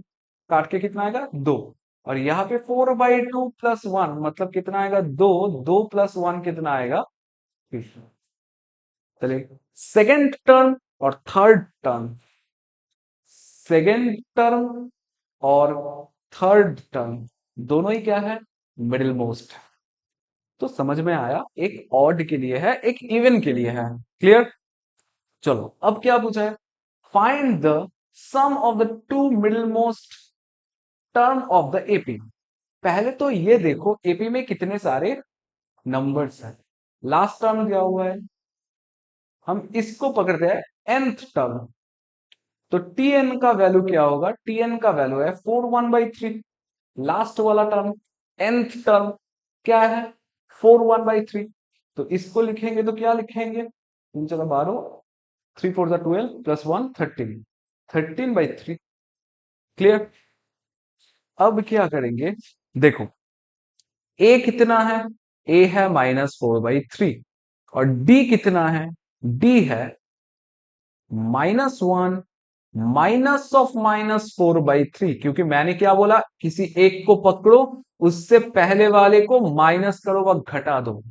काट के कितना आएगा 2, और यहाँ पे 4/2 प्लस 1 मतलब कितना आएगा 2, 2 प्लस 1 कितना आएगा 3। चलिए सेकेंड टर्म और थर्ड टर्म, सेकेंड टर्म और थर्ड टर्म दोनों ही क्या है, मिडिल मोस्ट। तो समझ में आया, एक ऑड के लिए है, एक इवन के लिए है। क्लियर? चलो अब क्या पूछा है, find the sum of the two middle most term of the AP. पहले तो ये देखो एपी में कितने सारे नंबर्स हैं। लास्ट टर्म दिया हुआ है, हम इसको पकड़ते हैं nth टर्म। तो tn का वैल्यू क्या होगा, tn का वैल्यू है 4/1/3। लास्ट वाला टर्म nth टर्म क्या है 4/1/3। तो इसको लिखेंगे तो क्या लिखेंगे, 3 × 12, 3 × 4 = 12 प्लस 1 13, 13/3। क्लियर? अब क्या करेंगे, देखो a कितना है, a है -4/3, और d कितना है, d है -1 -4/3। क्योंकि मैंने क्या बोला, किसी एक को पकड़ो, उससे पहले वाले को माइनस करो व घटा दो।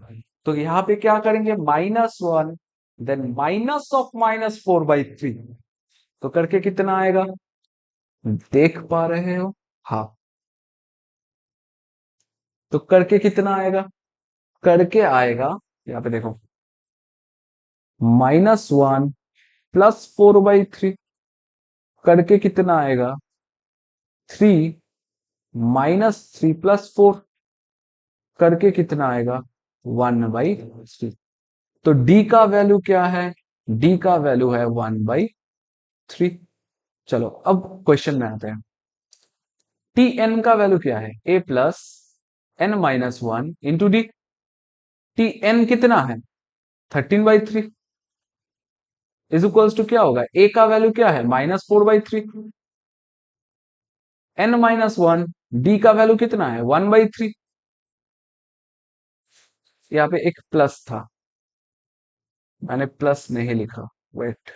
तो यहां पे क्या करेंगे, -1 देन -4/3। तो करके कितना आएगा, देख पा रहे हो? हाँ, तो करके कितना आएगा, करके आएगा यहाँ पे देखो -1 +4/3, करके कितना आएगा 3 -3 +4, करके कितना आएगा 1/3। तो d का वैल्यू क्या है, d का वैल्यू है 1/3। चलो अब क्वेश्चन में आते हैं, tn का वैल्यू क्या है, a plus n-1 into D. tn कितना है 13/3 इज इक्वल्स टू क्या होगा, a का वैल्यू क्या है -4/3, n-1, d का वैल्यू कितना है 1/3। यहाँ पे एक प्लस था, मैंने प्लस नहीं लिखा, वेट।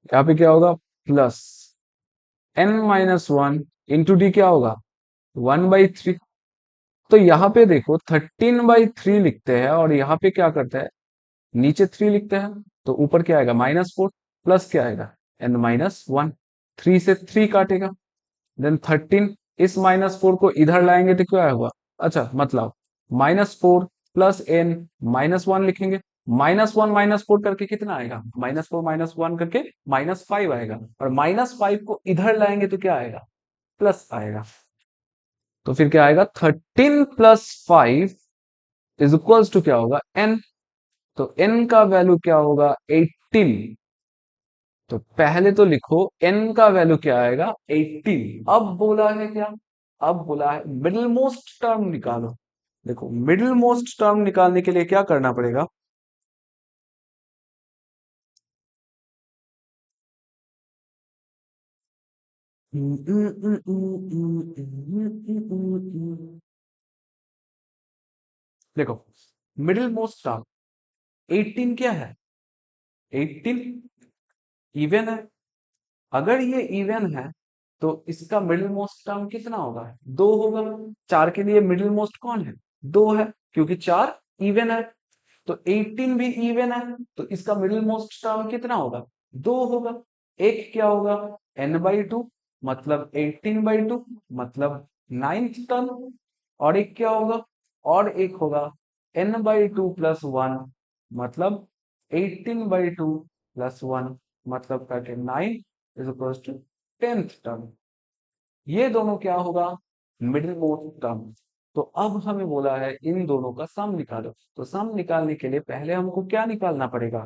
यहाँ पे क्या होगा, प्लस n-1 इंटू डी क्या होगा 1/3। तो यहाँ पे देखो 13/3 लिखते हैं, और यहाँ पे क्या करते हैं, नीचे 3 लिखते हैं, तो ऊपर क्या आएगा -4, प्लस क्या आएगा n-1, 3 से 3 काटेगा, देन 13। इस -4 को इधर लाएंगे तो क्या होगा, अच्छा मतलब -4 प्लस n -1 लिखेंगे, -1 -4 करके कितना आएगा, -4 -1 करके -5 आएगा, और -5 को इधर लाएंगे तो क्या आएगा, प्लस आएगा। तो फिर क्या आएगा 13 + 5 इज इक्वल्स टू क्या होगा n। तो n का वैल्यू क्या होगा 18। तो पहले तो लिखो n का वैल्यू क्या आएगा 18। अब बोला है क्या, अब बोला है मिडिल मोस्ट टर्म निकालो। देखो मिडिल मोस्ट टर्म निकालने के लिए क्या करना पड़ेगा, देखो मिडिल मोस्ट टर्म 18 क्या है, 18 इवन है। अगर ये इवन है तो इसका मिडिल मोस्ट टर्म कितना होगा, 2 होगा। 4 के लिए मिडिल मोस्ट कौन है, 2 है, क्योंकि 4 इवन है। तो 18 भी इवन है, तो इसका मिडिल मोस्ट टर्म कितना होगा, 2 होगा। एक क्या होगा n/2 मतलब 18/2 मतलब 9th टर्म, और एक क्या होगा, और एक होगा n/2 + 1 मतलब 18/2 + 1 मतलब 39 is equal to 10th term. ये दोनों क्या होगा, मिडिल मोस्ट टर्म। तो अब हमें बोला है इन दोनों का सम निकालो। तो सम निकालने के लिए पहले हमको क्या निकालना पड़ेगा,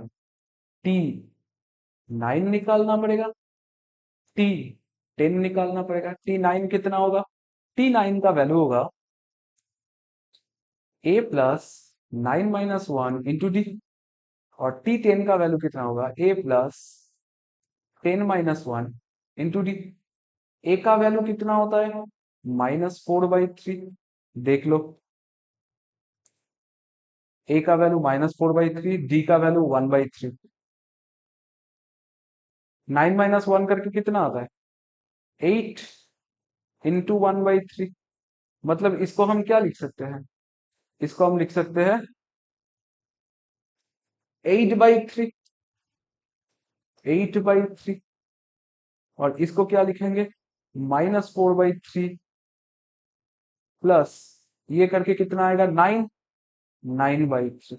T9 निकालना पड़ेगा, T10 निकालना पड़ेगा। T9 कितना होगा, T9 का वैल्यू होगा a प्लस 9 - 1 इंटू डी, और T10 का वैल्यू कितना होगा a plus 10 - 1 into d. A का वैल्यू कितना होता है -4/3। देख लो, ए का वैल्यू -4/3, डी का वैल्यू 1/3। 9 - 1 करके कितना आता है? 8 इंटू 1/3। मतलब इसको हम क्या लिख सकते हैं? इसको हम लिख सकते हैं 8/3। 8/3। और इसको क्या लिखेंगे? -4/3 प्लस ये करके कितना आएगा? 9। 9/3।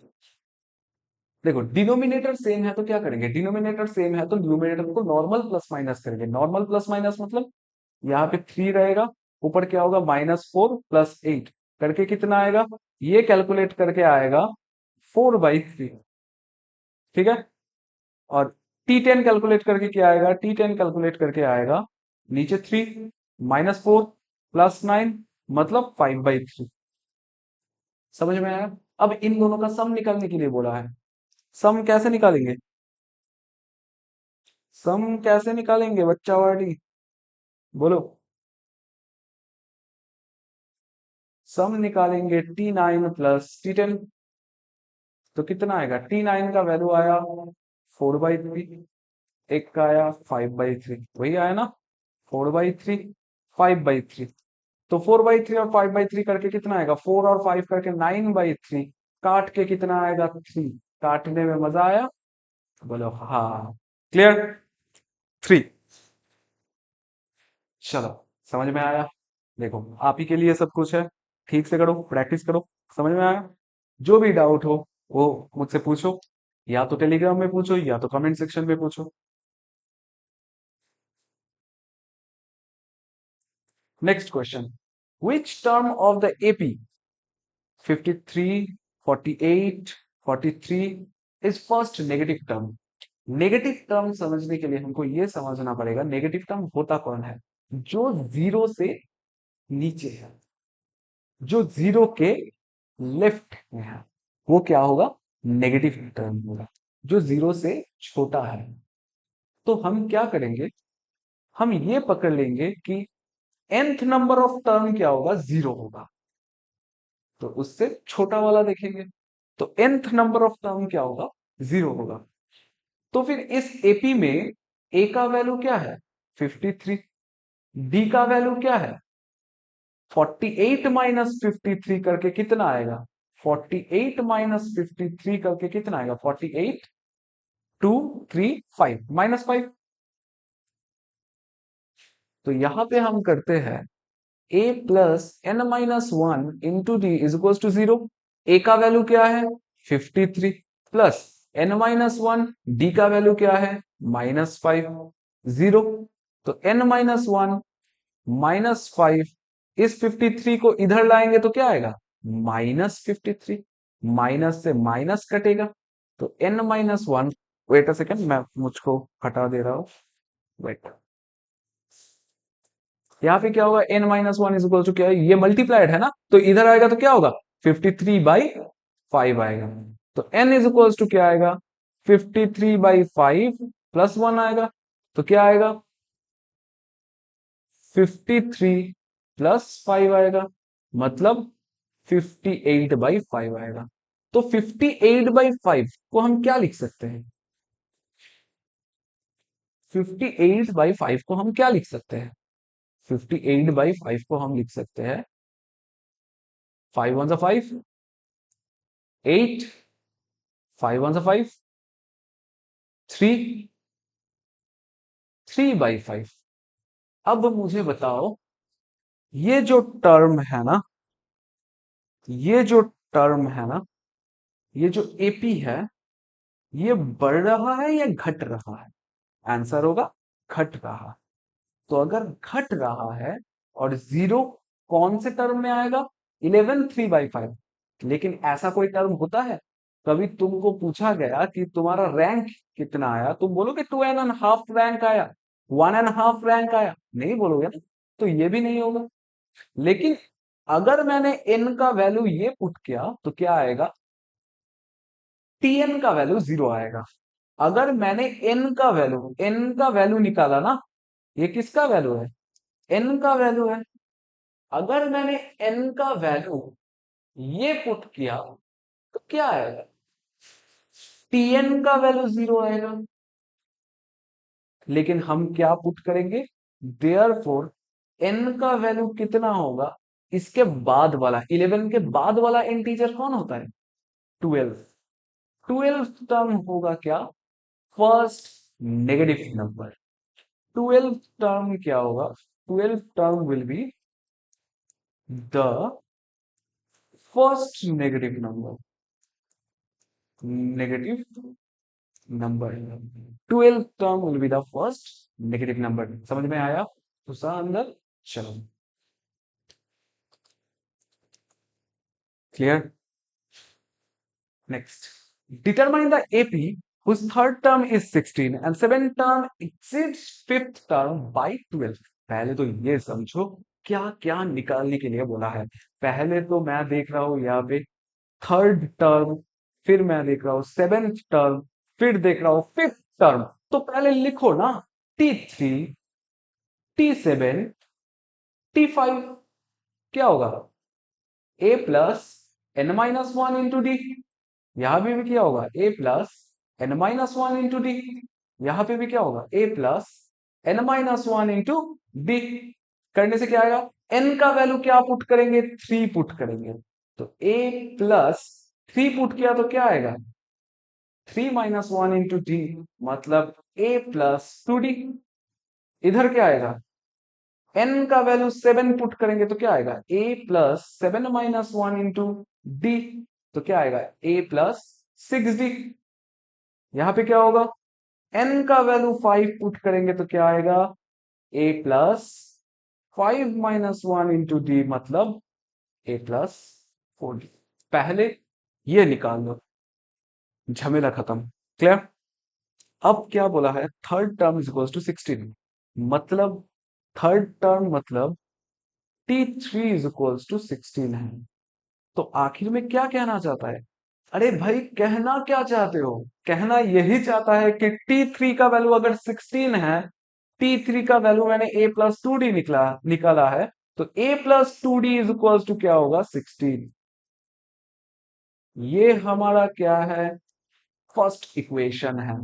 देखो डिनोमिनेटर सेम है तो क्या करेंगे? डिनोमिनेटर सेम है तो न्यूमिनेटर को नॉर्मल प्लस माइनस करेंगे। नॉर्मल प्लस माइनस मतलब यहाँ पे 3 रहेगा, ऊपर क्या होगा? -4 प्लस 8 करके कितना आएगा? ये कैलकुलेट करके आएगा 4/3। ठीक है। और T10 कैलकुलेट करके क्या आएगा? T10 कैलकुलेट करके आएगा नीचे 3 -4 प्लस 9 मतलब 5/3। समझ में आया? अब इन दोनों का सम निकालने के लिए बोला है। सम कैसे निकालेंगे? सम कैसे निकालेंगे बच्चा वाली? बोलो। सम निकालेंगे T9 प्लस T10। तो कितना आएगा? T9 का वैल्यू आया 4/3, एक का आया 5/3। वही आया ना? 4/3 5/3। तो 4/3 और 5/3 करके कितना आएगा? 4 और 5 करके 9/3। काट के कितना आएगा? 3। काटने में मजा आया? बोलो हाँ। क्लियर? 3। चलो, समझ में आया? देखो आप ही के लिए सब कुछ है, ठीक से करो, प्रैक्टिस करो। समझ में आया? जो भी डाउट हो वो मुझसे पूछो, या तो टेलीग्राम में पूछो या तो कमेंट सेक्शन में पूछो। Next question, which term of the AP 53, 48, 43 is first negative term? Negative term समझने के लिए हमको ये समझना पड़ेगा नेगेटिव टर्म होता कौन है? जो जीरो से नीचे है, जो जीरो के लेफ्ट में है, वो क्या होगा? नेगेटिव टर्म होगा। जो जीरो से छोटा है, तो हम क्या करेंगे? हम ये पकड़ लेंगे कि nth नंबर ऑफ टर्म क्या होगा? जीरो होगा। तो उससे छोटा वाला देखेंगे, तो nth नंबर ऑफ टर्म क्या होगा? जीरो होगा। तो फिर इस एपी में ए का वैल्यू क्या है? 53। डी का वैल्यू क्या है? 48 -53 करके कितना आएगा? 48 -53 करके कितना आएगा? 48 2 3 5 -5। तो यहां पे हम करते हैं a plus n -1 into d is equal to 0। A का वैल्यू क्या है? 53 प्लस n-1, डी का वैल्यू क्या है? -5 0। तो n-1 -5, इस 53 को इधर लाएंगे तो क्या आएगा? -53। माइनस से माइनस कटेगा, तो n-1, वेट अ सेकेंड, मैं मुझको हटा दे रहा हूं, वेट। यहाँ पे क्या होगा? n-1 इज इक्वल टू क्या है? ये मल्टीप्लाइड है ना, तो इधर आएगा तो क्या होगा? 53/5 आएगा। तो n इज इक्वल टू क्या आएगा? 53/5 प्लस 1 आएगा। तो क्या आएगा? 53 प्लस 5 आएगा, मतलब 58/5 आएगा। तो 58/5 को हम क्या लिख सकते हैं? 58/5 को हम क्या लिख सकते हैं? 58/5 को हम लिख सकते हैं 5 1 5, 8, 5 1 5, 3, 3/5। अब मुझे बताओ, ये जो टर्म है ना, ये जो टर्म है ना, ये जो एपी है, ये बढ़ रहा है या घट रहा है? आंसर होगा घट रहा। तो अगर घट रहा है और जीरो कौन से टर्म में आएगा? 11 3/5। लेकिन ऐसा कोई टर्म होता है? कभी तुमको पूछा गया कि तुम्हारा रैंक कितना आया, तुम बोलोगे 2.5 रैंक आया, 1.5 रैंक आया? नहीं बोलोगे ना। तो ये भी नहीं होगा। लेकिन अगर मैंने n का वैल्यू ये पुट किया तो क्या आएगा? tn का वैल्यू 0 आएगा। अगर मैंने n का वैल्यू निकाला ना, ये किसका वैल्यू है? n का वैल्यू है। अगर मैंने n का वैल्यू ये पुट किया तो क्या आएगा? Tn का वैल्यू 0 आएगा। लेकिन हम क्या पुट करेंगे? देयरफॉर n का वैल्यू कितना होगा? इसके बाद वाला 11 के बाद वाला इंटीजर कौन होता है? 12। 12 टर्म होगा क्या? First negative number. 12 टर्म क्या होगा? 12 term will be the first negative number. Negative number 12 term will be the first negative number. समझ में आया? दूसरा अंदर चलो। Clear? Next, determine the AP whose third term is 16 and seventh term exceeds fifth term by 12। पहले तो ये समझो क्या क्या निकालने के लिए बोला है। पहले तो मैं देख रहा हूं यहाँ पे थर्ड टर्म, फिर मैं देख रहा हूँ सेवेंथ टर्म, फिर देख रहा हूँ फिफ्थ टर्म। तो पहले लिखो ना, T3, T7, T5। क्या होगा? A plus n minus one into d. यहां पे भी क्या होगा? A plus n minus one into d. यहां पे भी क्या होगा? A plus n minus one into d. करने से क्या आएगा? एन का वैल्यू क्या पुट करेंगे? 3 पुट करेंगे। तो ए प्लस 3 पुट किया तो क्या आएगा? 3 माइनस वन इंटू डी, मतलब ए प्लस टू डी। इधर क्या आएगा? एन का वैल्यू 7 पुट करेंगे तो क्या आएगा? A plus 7 minus one into d. तो क्या आएगा? ए प्लस 6डी। यहां पे क्या होगा? एन का वैल्यू 5 पुट करेंगे तो क्या आएगा? A plus 5 minus one into d, मतलब ए प्लस 4डी। पहले ये निकाल लो, झमेला खत्म। क्लियर? अब क्या बोला है? Third term is equal to 16। मतलब थर्ड टर्म मतलब T3 इज इक्वल टू 16 है। तो आखिर में क्या कहना चाहता है? अरे भाई, कहना क्या चाहते हो? कहना यही चाहता है कि T3 का वैल्यू अगर 16 है, T3 का वैल्यू मैंने a प्लस टू डी निकाला है, तो a plus two d is equal to क्या होगा? 16। ये हमारा क्या है? फर्स्ट इक्वेशन है।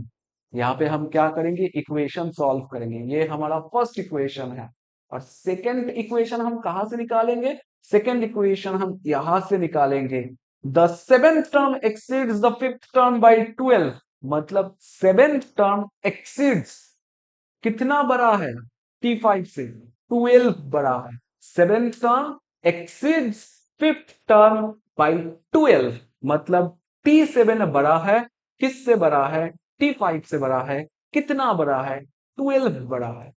यहाँ पे हम क्या करेंगे? इक्वेशन सॉल्व करेंगे। ये हमारा फर्स्ट इक्वेशन है। और सेकेंड इक्वेशन हम कहां से निकालेंगे? सेकेंड इक्वेशन हम यहां से निकालेंगे। The seventh term exceeds the fifth term by 12। मतलब सेवेंथ टर्म एक्सीड्स कितना बड़ा है? T5 से 12 बड़ा है। Seventh term exceeds fifth term by 12, मतलब T7 बड़ा है। किससे बड़ा है? T5 से बड़ा है। कितना बड़ा है? 12 बड़ा है।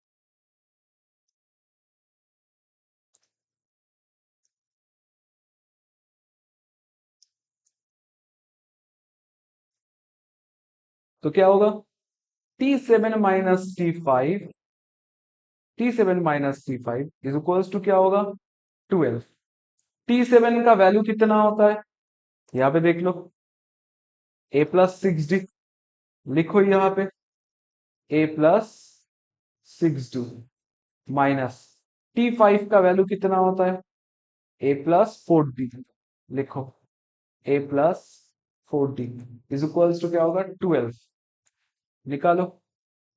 तो क्या होगा? T7 minus T5, T7 minus T5 is equals to क्या होगा? 12। T7 का वैल्यू कितना होता है? यहां पे देख लो, a प्लस 6d। लिखो यहां पे a plus 6d minus T5 का वैल्यू कितना होता है? a plus 4d। लिखो a plus 4d is equals to क्या होगा? 12। निकालो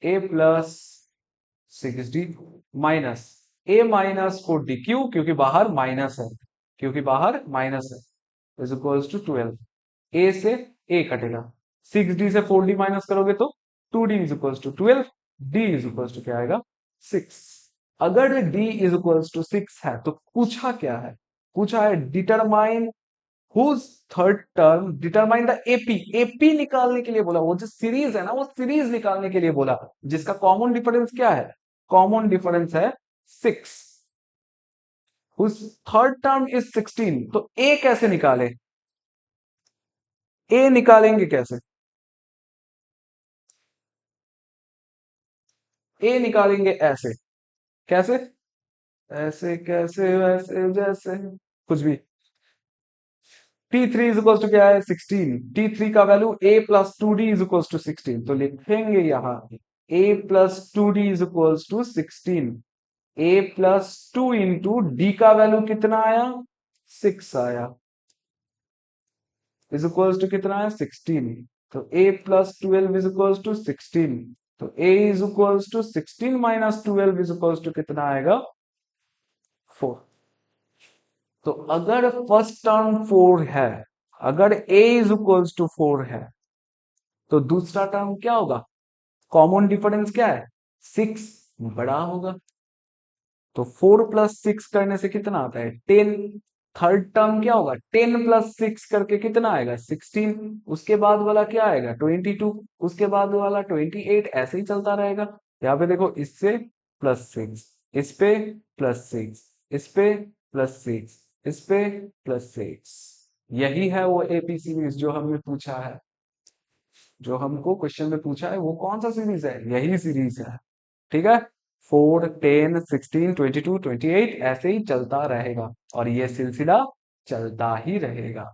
a plus 6d minus a minus 4d। क्यों? क्योंकि बाहर माइनस है। क्योंकि बाहर माइनस है। Is equals to 12। a से a कटेगा। 6d से 4d माइनस करोगे तो 2d is equals to 12। d is equals to क्या आएगा? 6। अगर d इज इक्वल्स टू 6 है तो पूछा क्या है? पूछा है determine whose third term, determine the AP. AP निकालने के लिए बोला। वो जो सीरीज है ना, वो सीरीज निकालने के लिए बोला, जिसका कॉमन डिफरेंस क्या है? कॉमन डिफरेंस है 6। Whose third term is 16। तो ए कैसे निकाले? ए निकालेंगे कैसे? ए निकालेंगे ऐसे। कैसे? ऐसे कैसे? वैसे जैसे कुछ भी। T3 इज इक्वल टू क्या है? 16। T3 का value a plus two d is equal to 16। तो लिखेंगे यहां a plus two d is equal to 16। A plus 2 into d का वैल्यू कितना आया, 6 आया, इज इक्वल्स टू कितना है 16। तो a plus 12 is equals to 16। तो a is equals to 16 minus 12 is equals to कितना आएगा 4। तो अगर फर्स्ट टर्म 4 है, अगर a इज इक्वल्स टू 4 है, तो दूसरा टर्म क्या होगा, कॉमन डिफरेंस क्या है 6 बड़ा होगा। तो 4 प्लस 6 करने से कितना आता है 10। थर्ड टर्म क्या होगा 10 प्लस 6 करके कितना आएगा 16। उसके बाद वाला क्या आएगा 22। उसके बाद वाला 28, ऐसे ही चलता रहेगा। यहाँ पे देखो, इससे प्लस 6, इस पे प्लस 6, इस पे प्लस 6, इस पे प्लस 6। यही है वो एपी सीरीज जो हमने पूछा है, जो हमको क्वेश्चन में पूछा है। वो कौन सा सीरीज है, यही सीरीज है। ठीक है, 4, 10, 16, 22, 28 ऐसे ही चलता रहेगा, और ये सिलसिला चलता ही रहेगा।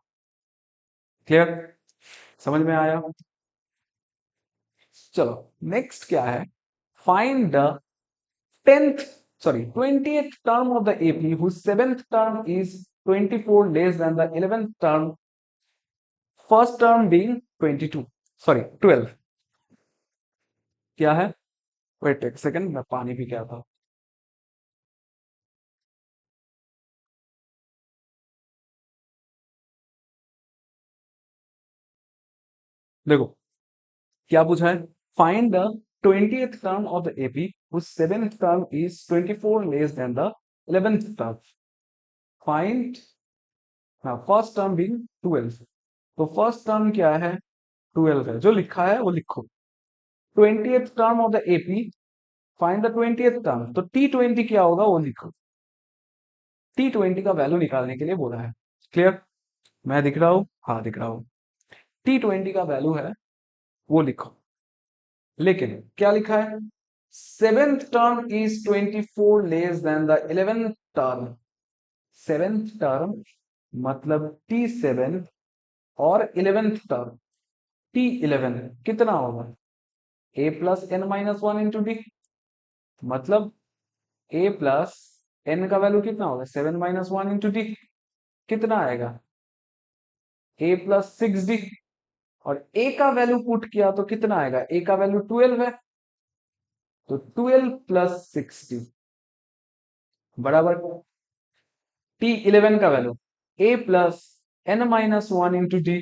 क्लियर, समझ में आया। चलो नेक्स्ट क्या है, find the 10th, sorry 20th term of the AP whose 7th term is 24 less than the 11th term, first term being 22, sorry 12। क्या है, वेट एक सेकंड, मैं पानी पी के आता हूं। देखो क्या पूछा है, find the 20th term of the AP whose 7th term is 24 less than the 11th term, find, हाँ फर्स्ट टर्म बीइंग 12। तो फर्स्ट टर्म क्या है 12 है, जो लिखा है वो लिखो। 20th term of the AP, find the 20th term, तो T20 क्या होगा वो लिखो। T20 का वैल्यू निकालने के लिए बोला है। क्लियर, मैं दिख रहा हूं, हाँ दिख रहा हूं। T20 का वैल्यू है वो लिखो। लेकिन क्या लिखा है, 7th term is 24 less than the 11th term. 7th term मतलब T7, और 11th टर्म T11 कितना होगा a plus n minus one into d. मतलब a प्लस एन का वैल्यू कितना होगा 7 माइनस वन इंटू डी, कितना आएगा a प्लस 6d। और a का वैल्यू पुट किया तो कितना आएगा, a का वैल्यू 12 है, तो 12 प्लस 60 बराबर T11 का value a plus n minus one into d.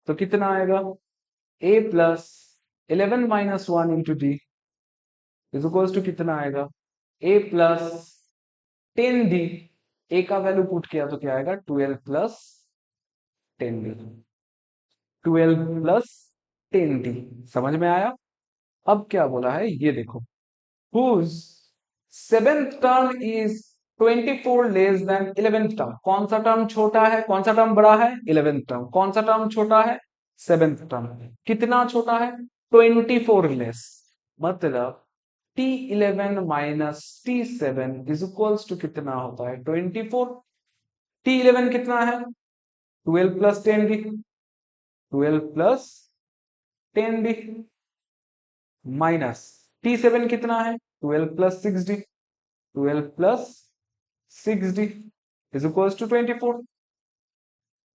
तो कितना आएगा a plus 11 minus one into d is equals to कितना आएगा a प्लस 10d। a का वैल्यू पुट किया तो क्या आएगा 12 प्लस 10d, 12 प्लस 10d। समझ में आया। अब क्या बोला है ये देखो, whose 7th term is 24 less than 11th term। कौन सा टर्म छोटा है, कौन सा टर्म बड़ा है 11th टर्म, कौन सा टर्म छोटा है 7th टर्म। कितना छोटा है 24 लेस, मतलब T11 minus T7 is equals to कितना होता है 24। T11 कितना है 12 plus 10d, 12 plus 10d minus T7 कितना है 12 plus 6d, 12 plus 6d is equals to 24।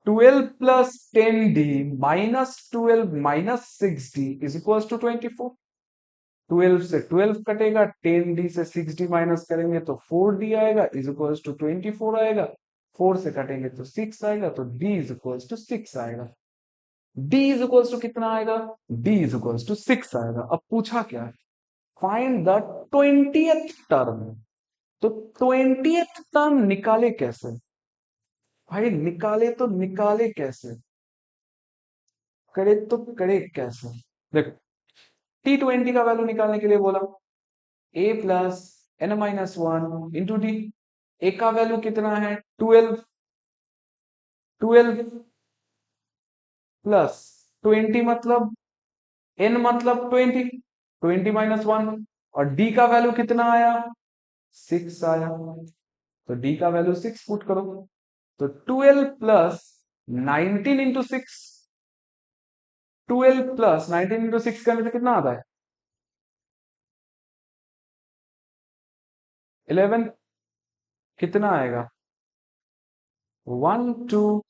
12 plus 10d minus 12 minus 6d is equals to 24। 12 से 12 कटेगा, 10d से 6d माइनस करेंगे तो 4d आएगा इज इक्वल्स टू 24 आएगा। 4 से कटेंगे तो 6 आएगा, तो d इज इक्वल्स टू 6 आएगा। d इज इक्वल्स टू कितना आएगा, d इज इक्वल्स टू 6 आएगा। अब पूछा क्या है, फाइंड द 20th टर्म। तो 20th टर्म निकाले कैसे, भाई निकाले तो निकाले कैसे, करे तो करे कैसे। देखो T20 का वैल्यू निकालने के लिए बोला a plus n minus one into d. A का वैल्यू कितना है 12, 12 प्लस 20 मतलब n मतलब 20, 20 माइनस वन। और d का वैल्यू कितना आया 6 आया, तो d का वैल्यू 6 पुट करो। तो 12 प्लस 19 इंटू 6, 12 प्लस 19 इंटू 6 करने से कितना आता है 11 कितना आएगा? 126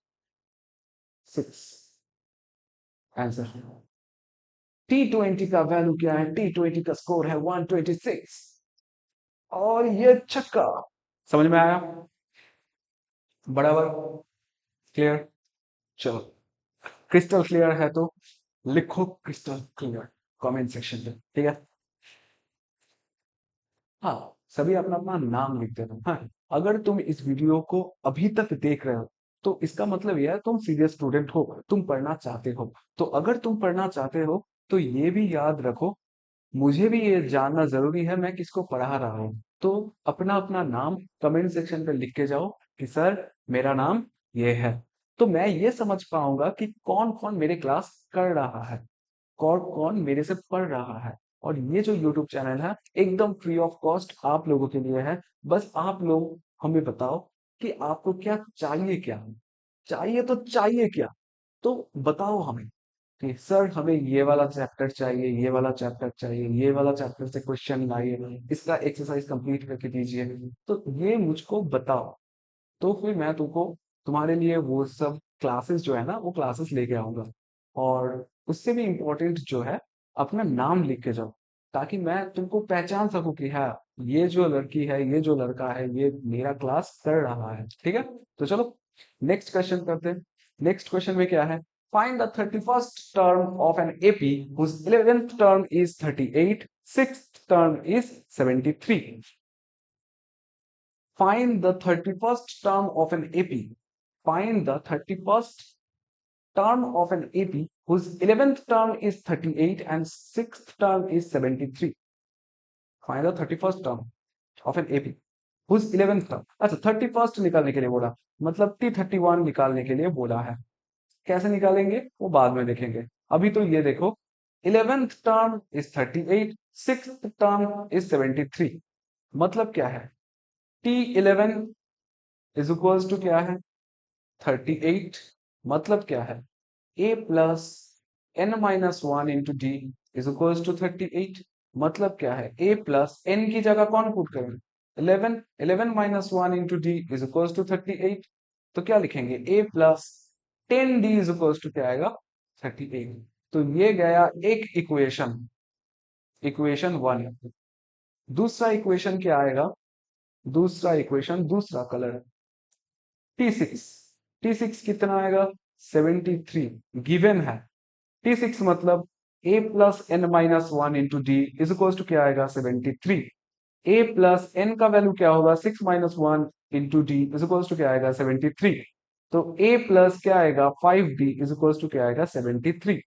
आंसर। T20 का वैल्यू क्या है? T20 का स्कोर है 126 और ये छक्का। समझ में आया? बराबर। क्लियर? चलो, क्रिस्टल क्लियर है तो लिखो क्रिस्टल क्लियर कमेंट सेक्शन में, ठीक है? हाँ, सभी अपना अपना नाम लिख देना। हाँ, अगर तुम इस वीडियो को अभी तक देख रहे हो तो इसका मतलब यह है तुम सीरियस स्टूडेंट हो, तुम पढ़ना चाहते हो। तो अगर तुम पढ़ना चाहते हो तो ये भी याद रखो, मुझे भी ये जानना जरूरी है मैं किसको पढ़ा रहा हूँ। तो अपना अपना नाम कमेंट सेक्शन पे लिख के जाओ कि सर मेरा नाम ये है। तो मैं ये समझ पाऊंगा कि कौन कौन मेरे क्लास कर रहा है, कौन कौन मेरे से पढ़ रहा है। और ये जो YouTube चैनल है एकदम फ्री ऑफ कॉस्ट आप लोगों के लिए है। बस आप लोग हमें बताओ कि आपको क्या चाहिए, क्या चाहिए, तो चाहिए क्या। तो बताओ हमें कि सर हमें ये वाला चैप्टर चाहिए, ये वाला चैप्टर चाहिए, ये वाला चैप्टर से क्वेश्चन लाइए, इसका एक्सरसाइज कंप्लीट करके दीजिए। तो ये मुझको बताओ, तो फिर मैं तुमको तुम्हारे लिए वो सब क्लासेस जो है ना वो क्लासेस लेके आऊंगा। और उससे भी इम्पोर्टेंट जो है, अपना नाम लिख के जाओ ताकि मैं तुमको पहचान सकूं कि हाँ ये जो लड़की है, ये जो लड़का है, ये मेरा क्लास कर रहा है, ठीक है? तो चलो नेक्स्ट क्वेश्चन करते हैं। नेक्स्ट क्वेश्चन में क्या है? Find the 31st term of an AP whose 11th term is 38, 6th term is 73। Find the 31st term of an AP. Find the 31st term of an AP whose 11th term is 38 and 6th term is 73. Find the 31st term of an AP whose 11th term. अच्छा, 31st निकालने के लिए बोला, मतलब T31 निकालने के लिए बोला है। कैसे निकालेंगे वो बाद में देखेंगे। अभी तो ये देखो, 11th term is 38, 6th term is 73। मतलब क्या है? T11 इज इक्वल्स टू क्या है? 38। मतलब क्या है? a plus n minus one into d is equals to 38। मतलब क्या है? a प्लस एन की जगह कौन पुट करें? 11। 11 minus one into d is equals to 38। तो क्या लिखेंगे? a plus 10d is equals to क्या आएगा? 38। तो ये गया एक इक्वेशन, इक्वेशन वन। दूसरा इक्वेशन क्या आएगा? दूसरा इक्वेशन, दूसरा कलर T6। T6 कितना आएगा? 73 गिवन है। T6 मतलब a plus n minus one into d is equal to क्या आएगा? 73। a प्लस एन का वैल्यू क्या होगा? 6 minus one into d is equal to क्या आएगा? 73। तो a प्लस क्या आएगा? 5d इज इक्वल टू क्या आएगा? 73।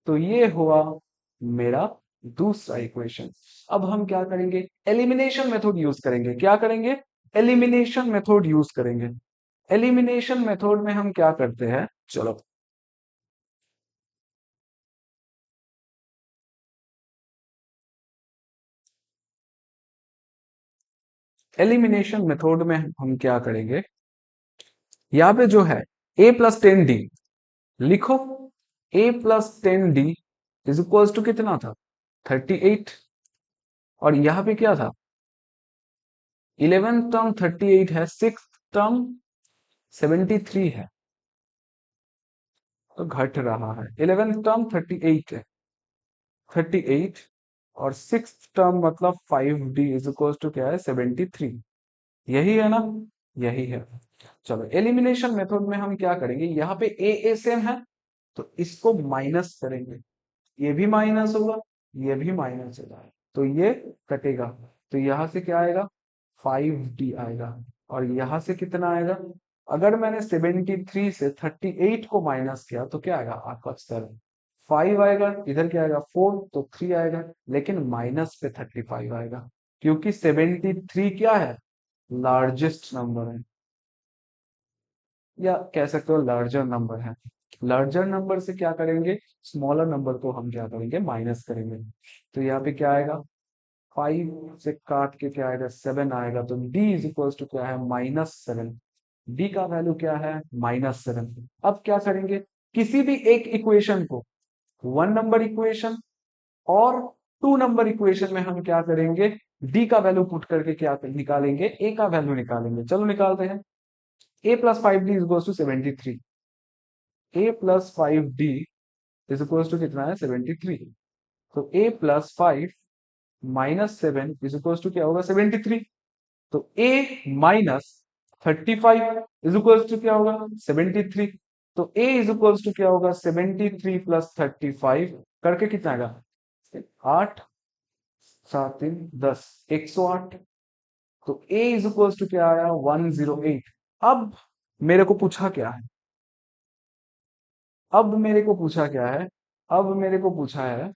तो ये हुआ मेरा दूसरा इक्वेशन। अब हम क्या करेंगे? एलिमिनेशन मेथड यूज करेंगे। क्या करेंगे? एलिमिनेशन मेथड यूज करेंगे। एलिमिनेशन मेथड में हम क्या करते हैं, चलो एलिमिनेशन मेथड में हम क्या करेंगे, यहाँ पे जो है a प्लस 10d लिखो। a plus 10d is equal to कितना था? 38। और यहाँ पे क्या था? 11th टर्म 38 है, 6th टर्म 73 है, तो घट रहा है। 11th टर्म 38 है, 38 और 6th टर्म मतलब 5d इज इक्वल टू क्या है? 73। यही है ना? यही है। चलो एलिमिनेशन मेथड में हम क्या करेंगे, यहाँ पे ए सेम है तो इसको माइनस करेंगे। ये भी माइनस होगा, ये भी माइनस होगा, तो ये कटेगा। तो यहां से क्या आएगा? 5d आएगा। और यहां से कितना आएगा? अगर मैंने 73 से 38 को माइनस किया तो क्या आएगा आपका आंसर? 5 आएगा। इधर क्या आएगा? 4, तो 3 आएगा। लेकिन माइनस पे 35 आएगा क्योंकि 73 क्या है? लार्जेस्ट नंबर है, या कह सकते हो लार्जर नंबर है। लार्जर नंबर से क्या करेंगे? स्मॉलर नंबर को हम क्या करेंगे? माइनस करेंगे। तो यहाँ पे क्या आएगा? 5 से काट के क्या आएगा? 7 आएगा। तो d इज इक्वल टू क्या है? -7। d का वैल्यू क्या है? -7। अब क्या करेंगे? किसी भी एक इक्वेशन को 1 नंबर इक्वेशन और 2 नंबर इक्वेशन में हम क्या करेंगे? डी का वैल्यू पुट करके क्या निकालेंगे, ए का वैल्यू निकालेंगे। चलो निकालते हैं। A plus 5d is equal to 73। A plus 5d is equal to कितना है, 73। तो a plus 5 minus 7 is equal to क्या होगा, 73। तो a minus 35 is equal to क्या होगा, 73। तो a इज इक्वल टू क्या होगा, 73 प्लस 35 करके कितना आएगा, 8 7 3 10, 108। तो a इज इक्वल टू क्या आया, 108। अब मेरे को पूछा क्या है, अब मेरे को पूछा क्या है, अब मेरे को पूछा है,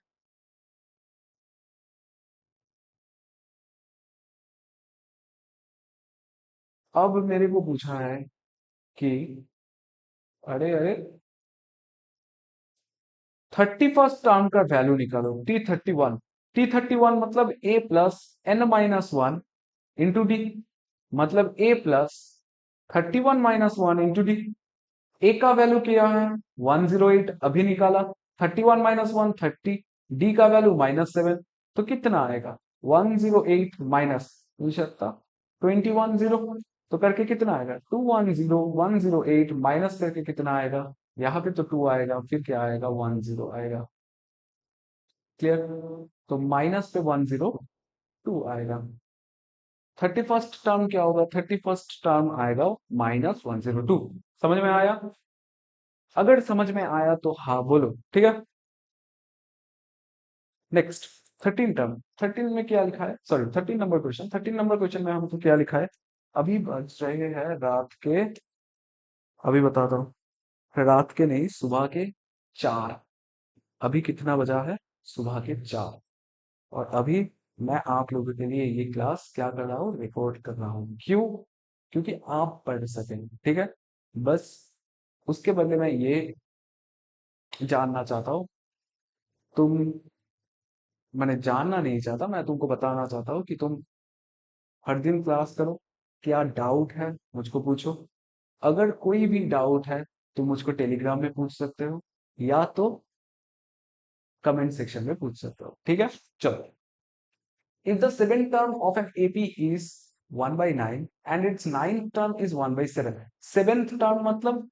अब मेरे को पूछा है कि अरे अरे 31st टर्म का वैल्यू निकालो, T31। T31 मतलब a plus n minus one into d, मतलब a plus 31 minus one into d. A का वैल्यू क्या है, 108 अभी निकाला, 31 माइनस वन 30, डी का वैल्यू -7। तो कितना आएगा, 108 माइनस 21 0, तो करके कितना आएगा, 210 108 माइनस करके कितना आएगा, यहाँ पे तो 2 आएगा, फिर क्या आएगा, 10 आएगा। क्लियर। तो माइनस पे 102 आएगा। 31st टर्म क्या होगा, 31st टर्म आएगा -102। समझ में आया, अगर समझ में आया तो हाँ बोलो, ठीक है। नेक्स्ट 13 टर्म, 13 में क्या लिखा है, sorry 13 number question, 13 number question में हमको क्या लिखा है। अभी बज रहे हैं रात के, अभी बताता हूँ, रात के नहीं, सुबह के 4। अभी कितना बजा है, सुबह के 4। और अभी मैं आप लोगों के लिए ये क्लास क्या कर रहा हूँ, रिकॉर्ड कर रहा हूँ। क्यों, क्योंकि आप पढ़ सकें, ठीक है। बस उसके बदले मैं ये जानना चाहता हूँ, तुम, मैंने जानना नहीं चाहता, मैं तुमको बताना चाहता हूँ कि तुम हर दिन क्लास करो। क्या डाउट है मुझको पूछो, अगर कोई भी डाउट है तो मुझको टेलीग्राम में पूछ सकते हो, या तो कमेंट सेक्शन में पूछ सकते हो, ठीक है। चलो, if the seventh term of an AP is 1/9 and its ninth term is 1/7, seventh term मतलब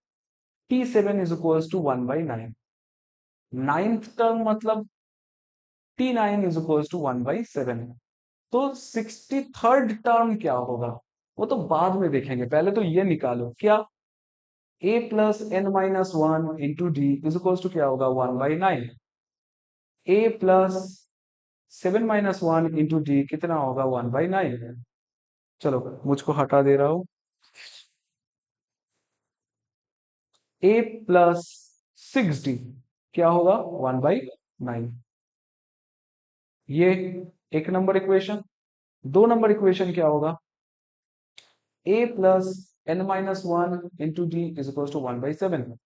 T7 is equals to 1/9, ninth term मतलब T9 is equals to 1/7। तो 63rd टर्म क्या होगा, वो तो बाद में देखेंगे, पहले तो ये निकालो क्या, a plus n minus one into d is equal to क्या होगा, 1/9। a प्लस 7 - 1 इंटू डी कितना होगा, 1/9। चलो मुझको हटा दे रहा हूं, a प्लस 6d क्या होगा, 1/9। ये एक नंबर इक्वेशन। दो नंबर इक्वेशन क्या होगा, a plus n minus one into d is equal to 1/7।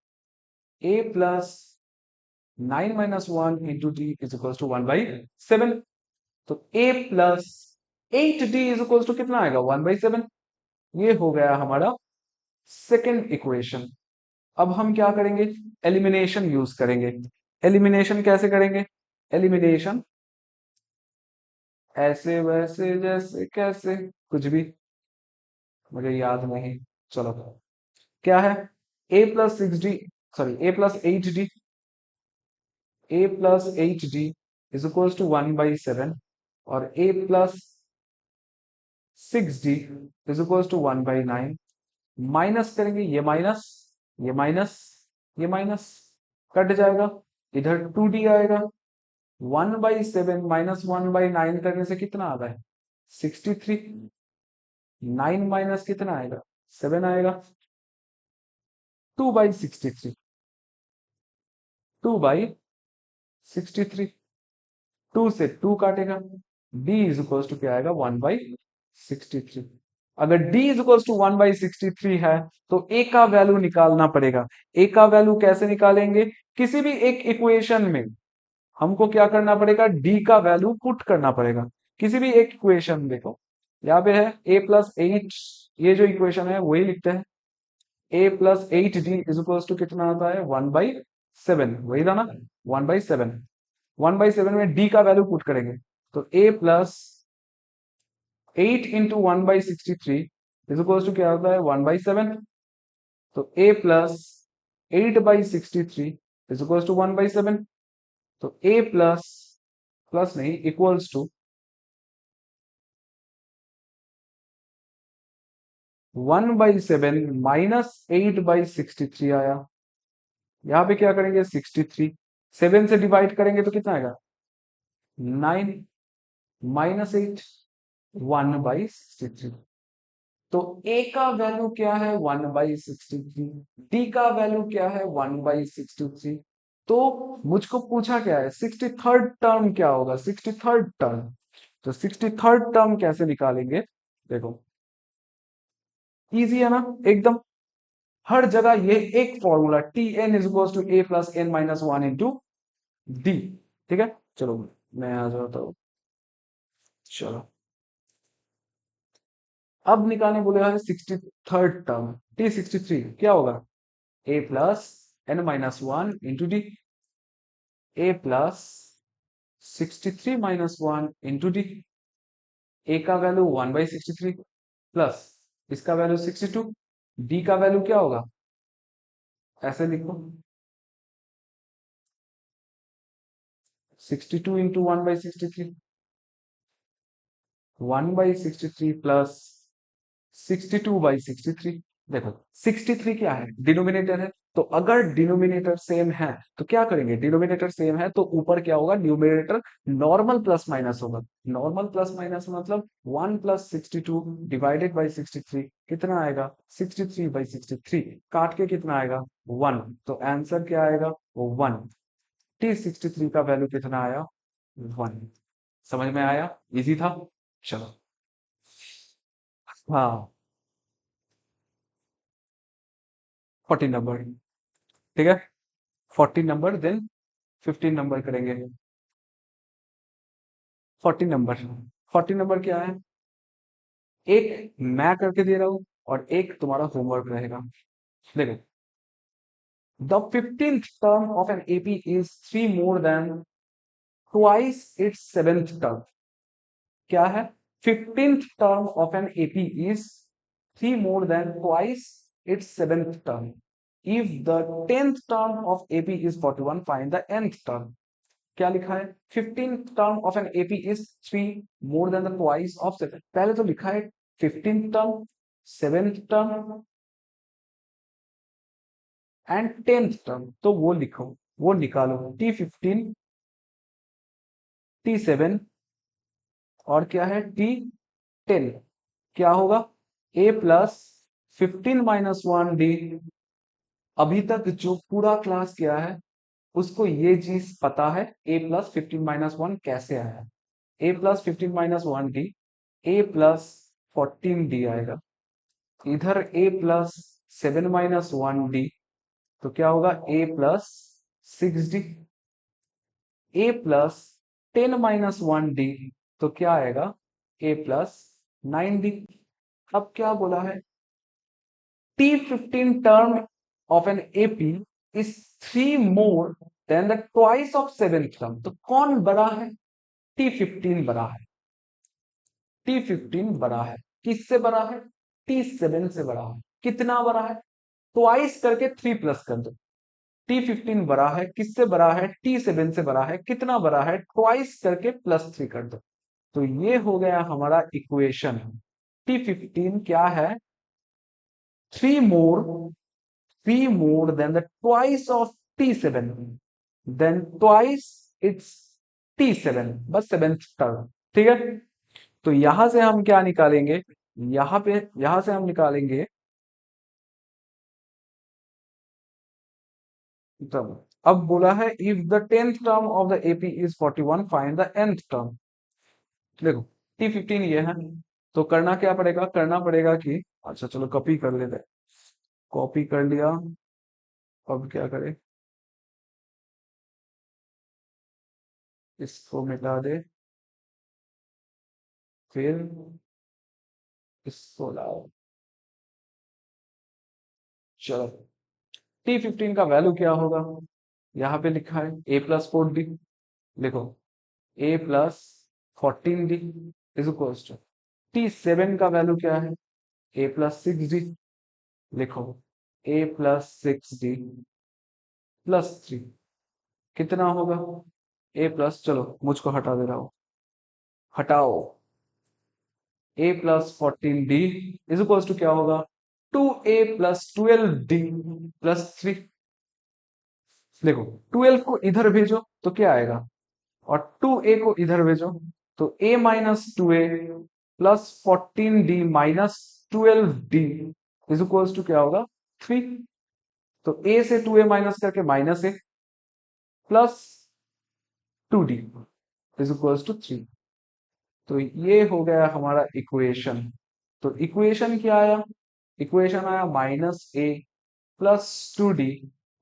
a plus 9 - 1 into d is equal to 1/7। तो a plus 8d is equal to कितना आएगा, 1/7। ये हो गया हमारा सेकेंड इक्वेशन। अब हम क्या करेंगे, एलिमिनेशन यूज करेंगे। एलिमिनेशन कैसे करेंगे, एलिमिनेशन ऐसे वैसे जैसे कैसे, कुछ भी मुझे याद नहीं। चलो क्या है, a plus 6d, sorry a plus 8d, a plus 8d is equal to 1/7, और a plus 6d is equal to 1/9। Minus करेंगे, ये माइनस, ये माइनस, ये माइनस कट जाएगा, इधर 2d आएगा। 1/7 माइनस 1/9 करने से कितना आता है, 63। 9 माइनस कितना आएगा, 7 आएगा। 2/63, 2/63, 2 से 2 काटेगा, d इज इक्वल टू क्या आएगा, 1/63। अगर d इज इक्वल टू 1/63 है तो a का वैल्यू निकालना पड़ेगा। a का वैल्यू कैसे निकालेंगे, किसी भी एक इक्वेशन में हमको क्या करना पड़ेगा, d का वैल्यू पुट करना पड़ेगा। किसी भी एक इक्वेशन देखो, यहाँ पे है a प्लस 8, ये जो इक्वेशन है वही लिखते हैं। a plus 8d is equal to कितना आता है, 1/7, वही था ना, 1/7। 1/7 में d का वैल्यू पुट करेंगे, तो a plus 8 into 1/63 is equal to क्या होता है 1/7। तो a plus 8/63 is equal to 1/7। तो a प्लस प्लस नहीं इक्वल्स टू 1/7 माइनस 8/63 आया। यहाँ पे क्या करेंगे 63 7 से डिवाइड करेंगे तो कितना आएगा 9 माइनस 8 1/63। तो a का वैल्यू क्या है 1/63, d का वैल्यू क्या है 1/63। तो मुझको पूछा क्या है 63rd टर्म क्या होगा 63rd टर्म। तो 63rd टर्म कैसे निकालेंगे देखो इजी है ना एकदम। हर जगह ये एक formula t n is equal to a plus n minus one into d. ठीक है चलो मैं आ जाता हूँ। चलो अब निकालने बोले हैं 63rd टर्म T63 क्या होगा a plus n minus one into d. A plus 63 minus one into d. A का वैल्यू 1/63 प्लस इसका वैल्यू 62। डी का वैल्यू क्या होगा ऐसे लिखो 62 इंटू 1/63 1/63 प्लस 62/63। देखो 63 क्या है डिनोमिनेटर है। तो अगर डिनोमिनेटर सेम है तो क्या करेंगे डिनोमिनेटर सेम है तो ऊपर क्या होगा न्यूमिनेटर नॉर्मल प्लस माइनस होगा। नॉर्मल प्लस माइनस मतलब 1 प्लस 62 डिवाइडेड बाई 63 कितना आएगा 63/63 काट के कितना आएगा 1। तो आंसर क्या आएगा 1। T63 का वैल्यू कितना आया 1। समझ में आया इजी था। चलो हाँ 14 नंबर ठीक है 14 नंबर देन 15 नंबर करेंगे। 14 नंबर 14 नंबर क्या है एक मैं करके दे रहा हूं और एक तुम्हारा होमवर्क रहेगा। देखो the 15th term of an AP is 3 more than twice its 7th term. क्या है 15th term of an AP is 3 more than twice its 7th term. If the 10th term of AP is 41 find the nth term. क्या लिखा है 15th term of an AP is 3 more than the twice of 7। पहले तो लिखा है 15th term 7th term and 10th term तो वो लिखो वो निकालो T15 T7 और क्या है T10। क्या होगा a प्लस 15 - 1 d। अभी तक जो पूरा क्लास किया है उसको ये चीज पता है a प्लस 15 - 1 कैसे आया। a plus 15 - 1 d a plus 14d आएगा। इधर a प्लस 7 - 1d तो क्या होगा a plus 6d। a plus 10 - 1d तो क्या आएगा a प्लस 9d। अब क्या बोला है T15 term of an AP is 3 more than the twice of 7th term। तो कौन बड़ा है T15 बड़ा है। T15 बड़ा है किससे बड़ा है T7 से बड़ा है। कितना बड़ा है ट्वाइस करके 3 प्लस कर दो। T15 बड़ा है किससे बड़ा है T7 से बड़ा है। कितना बड़ा है ट्वाइस करके +3 कर दो। तो ये हो गया हमारा इक्वेशन। T15 क्या है 3 more 3 more than the twice of T7 then twice it's T7 बस 7th टर्म। ठीक है तो यहां से हम क्या निकालेंगे यहां से हम निकालेंगे टर्म। अब बोला है if the 10th term of the AP is 41 find the nth term. देखो T15 ये है तो करना क्या पड़ेगा करना पड़ेगा कि अच्छा चलो कॉपी कर लेते हैं। कॉपी कर लिया अब क्या करें इसको मिटा दे फिर इसको लाओ। चलो T15 का वैल्यू क्या होगा यहाँ पे लिखा है a प्लस 4d। लिखो a plus 14d is equals to T7 का वैल्यू क्या है? a plus 6d। लिखो a प्लस 6d प्लस 3 कितना होगा? a प्लस, चलो मुझको हटा दे रहा हूं, हटाओ। a plus 14d is equals to क्या होगा? 2a plus 12d plus 3। देखो 12 को इधर भेजो तो क्या आएगा, और 2a को इधर भेजो तो a minus 2a plus 14d minus 12d is equals to क्या होगा? 3। तो a से 2a माइनस करके minus a plus 2d is equals to 3। तो ये हो गया हमारा इक्वेशन। तो इक्वेशन क्या आया? इक्वेशन आया minus a plus 2d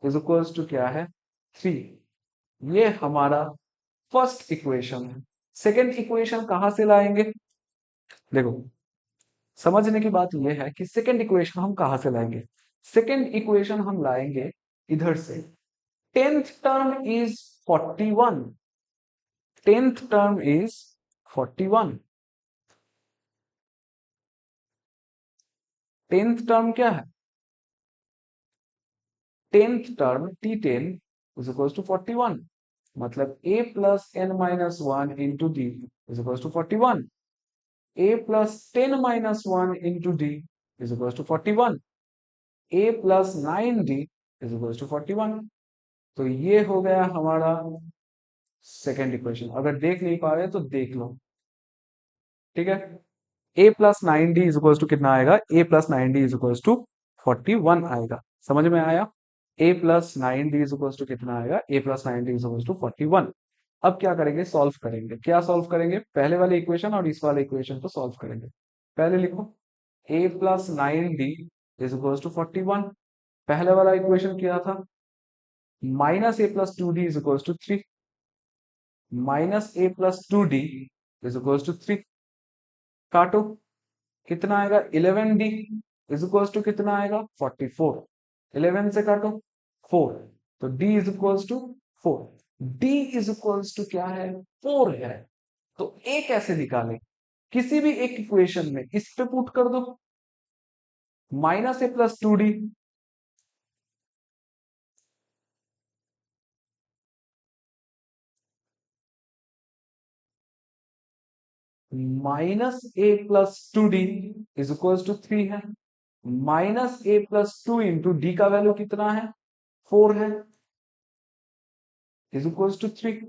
is equals to क्या है? 3। ये हमारा फर्स्ट इक्वेशन है। सेकेंड इक्वेशन कहां से लाएंगे? देखो समझने की बात यह है कि सेकेंड इक्वेशन हम कहां से लाएंगे। सेकेंड इक्वेशन हम लाएंगे इधर से। Tenth term is 41। Tenth term is 41। Tenth term क्या है? Tenth term T10 is equal to 41। मतलब a plus n minus 1 into d is equal to 41। a plus 10 minus 1 into d is equal to 41। a plus 9d is equal to 41। तो ये हो गया हमारा second equation. अगर देख नहीं पा रहे तो देख लो, ठीक है। a plus 9d is equal to कितना आएगा? a plus 9d is equal to 41 आएगा। समझ में आया? a plus 9d is equal to कितना आएगा? a plus 9d is equal to 41। अब क्या करेंगे? सॉल्व करेंगे। क्या सॉल्व करेंगे? पहले वाले इक्वेशन और इस वाले इक्वेशन को सॉल्व करेंगे। पहले लिखो a plus 9d is equal to 41। पहले वाला इक्वेशन क्या था? Minus a plus 2d is equal to 3। Minus a plus 2d is equal to 3। काटो कितना आएगा? 11d इज इक्वल टू कितना आएगा? 44। 11 से काटो 4, तो d is equal to 4। d is equal to क्या है? 4 है। तो a कैसे निकालें? किसी भी एक इक्वेशन में इस पे पुट कर दो, minus a plus 2d minus a plus 2d is equal to 3 है। Minus a plus 2 into d का वैल्यू कितना है? 4 है, is equal to 3।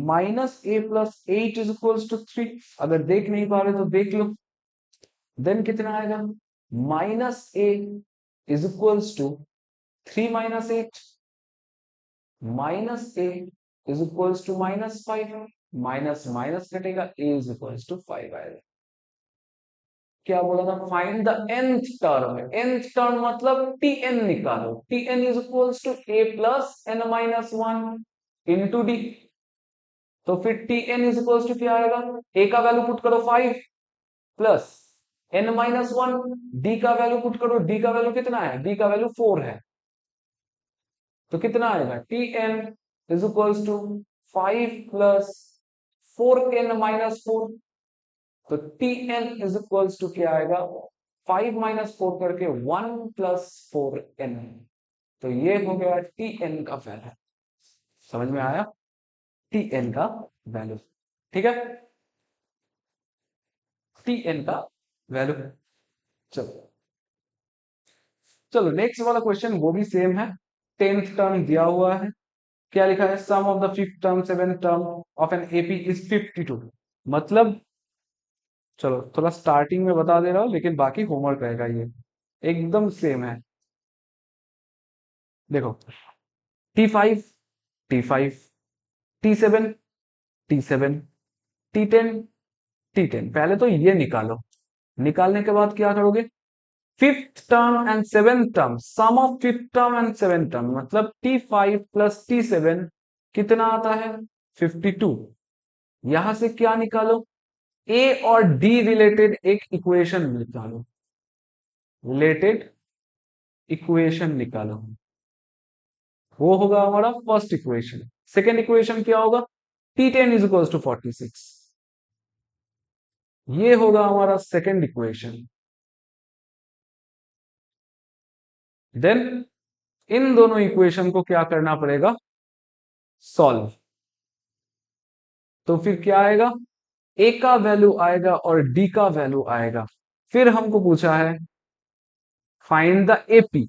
Minus a plus 8 is equal to 3। अगर देख नहीं पा रहे तो देख लो। देन कितना आएगा? Minus a is equal to 3 minus 8। Minus a is equal to minus 5। Minus minus कटेगा, a इज इक्वल टू 5 आएगा। क्या बोला था? Find the nth term. nth term मतलब tn निकालो। tn is equal to a plus n minus 1 into d. तो फिर tn is equal to क्या आएगा? a का वैल्यू पुट करो 5 प्लस n माइनस 1, d का वैल्यू पुट करो। d का वैल्यू कितना है? d का वैल्यू 4 है। तो कितना आएगा? tn is equal to 5 plus 4n minus 4। तो tn इज इक्वल टू क्या आएगा? 5 माइनस 4 करके 1 प्लस 4n। तो ये हो गया tn का वैल्यू। समझ में आया? tn का वैल्यू, ठीक है। tn का वैल्यू। चलो चलो नेक्स्ट वाला क्वेश्चन वो भी सेम है। टेंथ टर्म दिया हुआ है। क्या लिखा है? Sum of the fifth term seventh term of an AP is 52। मतलब चलो थोड़ा स्टार्टिंग में बता दे रहा हूं, लेकिन बाकी होमवर्क रहेगा। ये एकदम सेम है। देखो T5, T5, T7, T7, T10, T10। पहले तो ये निकालो। निकालने के बाद क्या करोगे? Fifth term and seventh term, sum of fifth term and seventh term मतलब T5 प्लस T7 कितना आता है? 52। यहां से क्या निकालो? A और D रिलेटेड एक इक्वेशन निकालो। रिलेटेड इक्वेशन निकालो। वो होगा हमारा फर्स्ट इक्वेशन। सेकेंड इक्वेशन क्या होगा? T10 is equal to 46। ये होगा हमारा सेकंड इक्वेशन। देन इन दोनों इक्वेशन को क्या करना पड़ेगा, सॉल्व। तो फिर क्या आएगा, ए का वैल्यू आएगा और डी का वैल्यू आएगा। फिर हमको पूछा है फाइंड द एपी।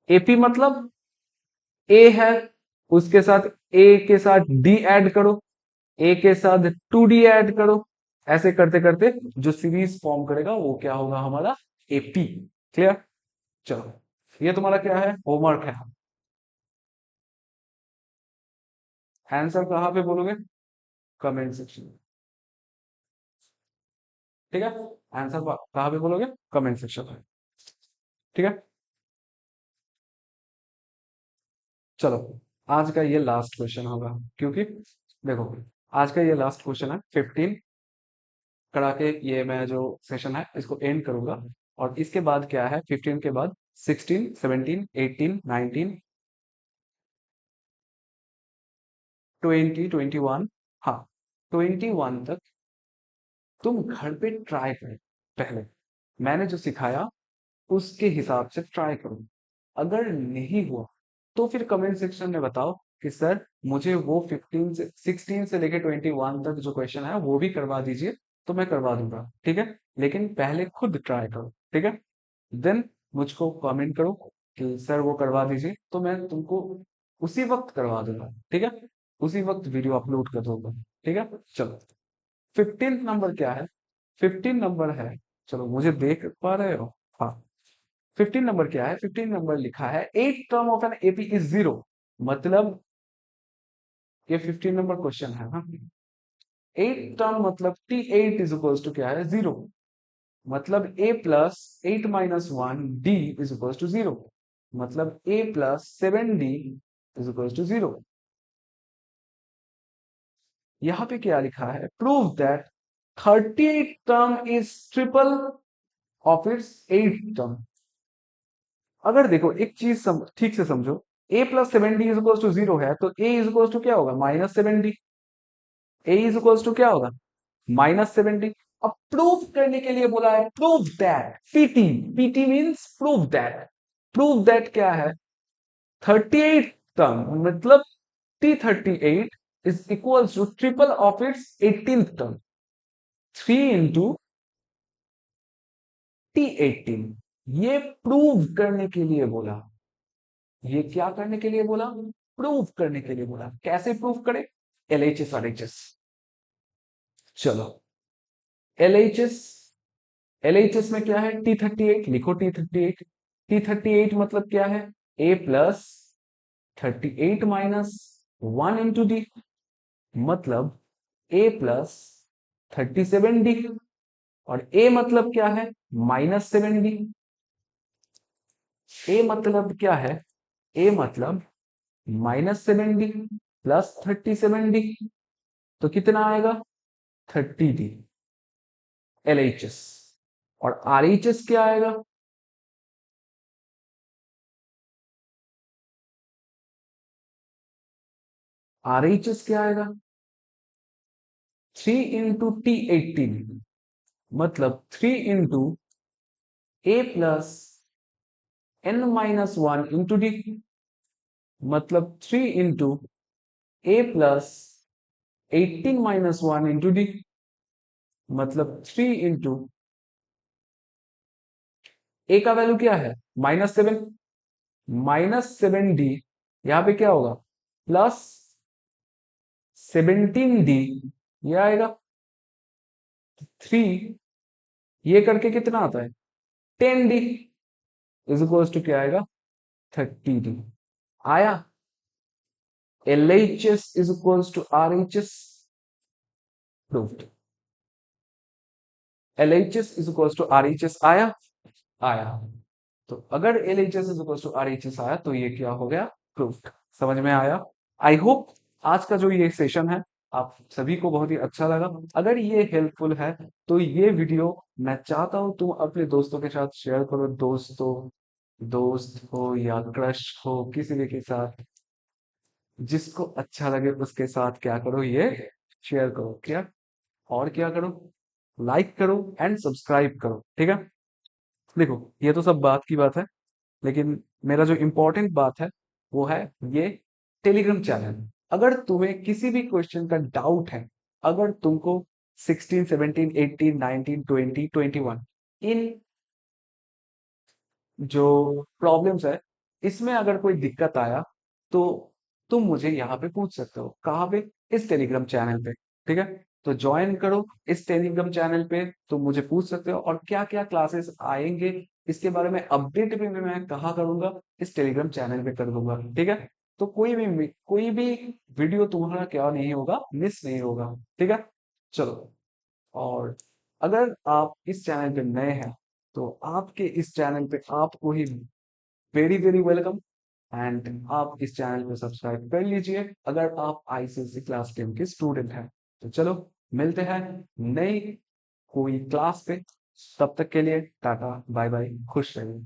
एपी मतलब ए है, उसके साथ ए के साथ डी ऐड करो, ए के साथ 2d ऐड करो। ऐसे करते करते जो सीरीज फॉर्म करेगा वो क्या होगा, हमारा एपी। क्लियर। चलो ये तुम्हारा क्या है, होमवर्क है। आंसर कहाँ पे बोलोगे, कमेंट सेक्शन में। ठीक है, आंसर कहाँ पे बोलोगे, कमेंट सेक्शन में। ठीक है, चलो आज का ये लास्ट क्वेश्चन होगा, क्योंकि देखो आज का ये लास्ट क्वेश्चन है। 15 करा के ये मैं जो सेशन है इसको एंड करूंगा। और इसके बाद क्या है, 15 के बाद 16, 17, 18, 19, 20, 21, हाँ 21 तक तुम घर पे ट्राई करो। पहले मैंने जो सिखाया उसके हिसाब से ट्राई करो। अगर नहीं हुआ तो फिर कमेंट सेक्शन में बताओ कि सर मुझे वो 15 से 16 से लेके 21 तक जो क्वेश्चन है वो भी करवा दीजिए, तो मैं करवा दूंगा। ठीक है, लेकिन पहले खुद ट्राई करो। ठीक है, देन मुझको कमेंट करो कि सर वो करवा दीजिए, तो मैं तुमको उसी वक्त करवा दूंगा। ठीक है, उसी वक्त वीडियो अपलोड कर दूंगा। ठीक है, चलो 15 नंबर क्या है, 15 नंबर है, चलो मुझे देख पा रहे हो, हाँ 15 नंबर क्या है, 15 नंबर लिखा है eight term of an AP is zero. मतलब ये 15 नंबर क्वेश्चन है। हाँ, एट टर्म मतलब t eight is equals to क्या है, जीरो। मतलब a plus 8 - 1 d is equals to zero. मतलब a plus 7d is equals to zero. यहाँ पे क्या लिखा है, prove that 38 term is triple of its 8 term. अगर देखो एक चीज ठीक से समझो, a plus 7d is equals to zero है, तो a इज इक्वल्स टू क्या होगा, -7d। a is equals to क्या होगा, -7d। अब प्रूव करने के लिए बोला है, prove that, PT. PT means prove that. Prove that क्या है, 38 टर्म मतलब T38 is equals to triple of its 18th term, 3 into T18। ये प्रूव करने के लिए बोला। ये क्या करने के लिए बोला, प्रूव करने के लिए बोला। कैसे प्रूव करें, LHS और HS। चलो LHS, LHS में क्या है, T38 लिखो। T38, T38 मतलब क्या है, A प्लस 38 - 1 इंटू डी। मतलब A प्लस 37d। और A मतलब क्या है, -7d। A मतलब क्या है, A मतलब -7d प्लस 37d, तो कितना आएगा, 30d। LHS। और RHS क्या आएगा, RHS क्या आएगा, 3 इंटू T18। मतलब 3 into A plus n-1 into d. मतलब 3 into A plus 18 - 1 into d. मतलब 3 इंटू A का वैल्यू क्या है, -7, -7d। यहां पे क्या होगा, प्लस 17d। ये आएगा 3, ये करके कितना आता है, 10d इज इक्वल्स टू क्या आएगा, 30d। आया, LHS is equals to RHS, proved. LHS is equals to RHS आया, आया। तो अगर LHS is equals to RHS आया तो ये क्या हो गया, प्रूव्ड। समझ में आया। आई होप आज का जो ये सेशन है आप सभी को बहुत ही अच्छा लगा। अगर ये हेल्पफुल है तो ये वीडियो मैं चाहता हूं तुम अपने दोस्तों के साथ शेयर करो। दोस्त हो या क्रश हो, किसी भी के साथ जिसको अच्छा लगे उसके साथ क्या करो, ये शेयर करो। क्या और क्या करो, लाइक करो एंड सब्सक्राइब करो, ठीक है। देखो ये तो सब बात की बात है, लेकिन मेरा जो इम्पोर्टेंट बात है वो है ये टेलीग्राम चैनल। अगर तुम्हें किसी भी क्वेश्चन का डाउट है, अगर तुमको 16 17 18 19 20 21 इन जो प्रॉब्लम्स है इसमें अगर कोई दिक्कत आया तो तुम मुझे यहाँ पे पूछ सकते हो। कहाँ पे? इस टेलीग्राम चैनल पे, ठीक है। तो ज्वाइन करो इस टेलीग्राम चैनल पे, तुम मुझे पूछ सकते हो। और क्या क्या क्लासेस आएंगे इसके बारे में अपडेट भी मैं कहाँ करूंगा? इस टेलीग्राम चैनल पे कर दूंगा, ठीक है। तो कोई भी वीडियो तुम्हारा क्या नहीं होगा, मिस नहीं होगा, ठीक है। चलो, और अगर आप इस चैनल पे नए हैं तो आपके इस चैनल पे आपको ही वेरी वेरी वेलकम। एंड आप इस चैनल को सब्सक्राइब कर लीजिए अगर आप आईसीएससी क्लास 10 के स्टूडेंट हैं। तो चलो, मिलते हैं नई कोई क्लास पे। तब तक के लिए टाटा बाय बाय, खुश रहिए।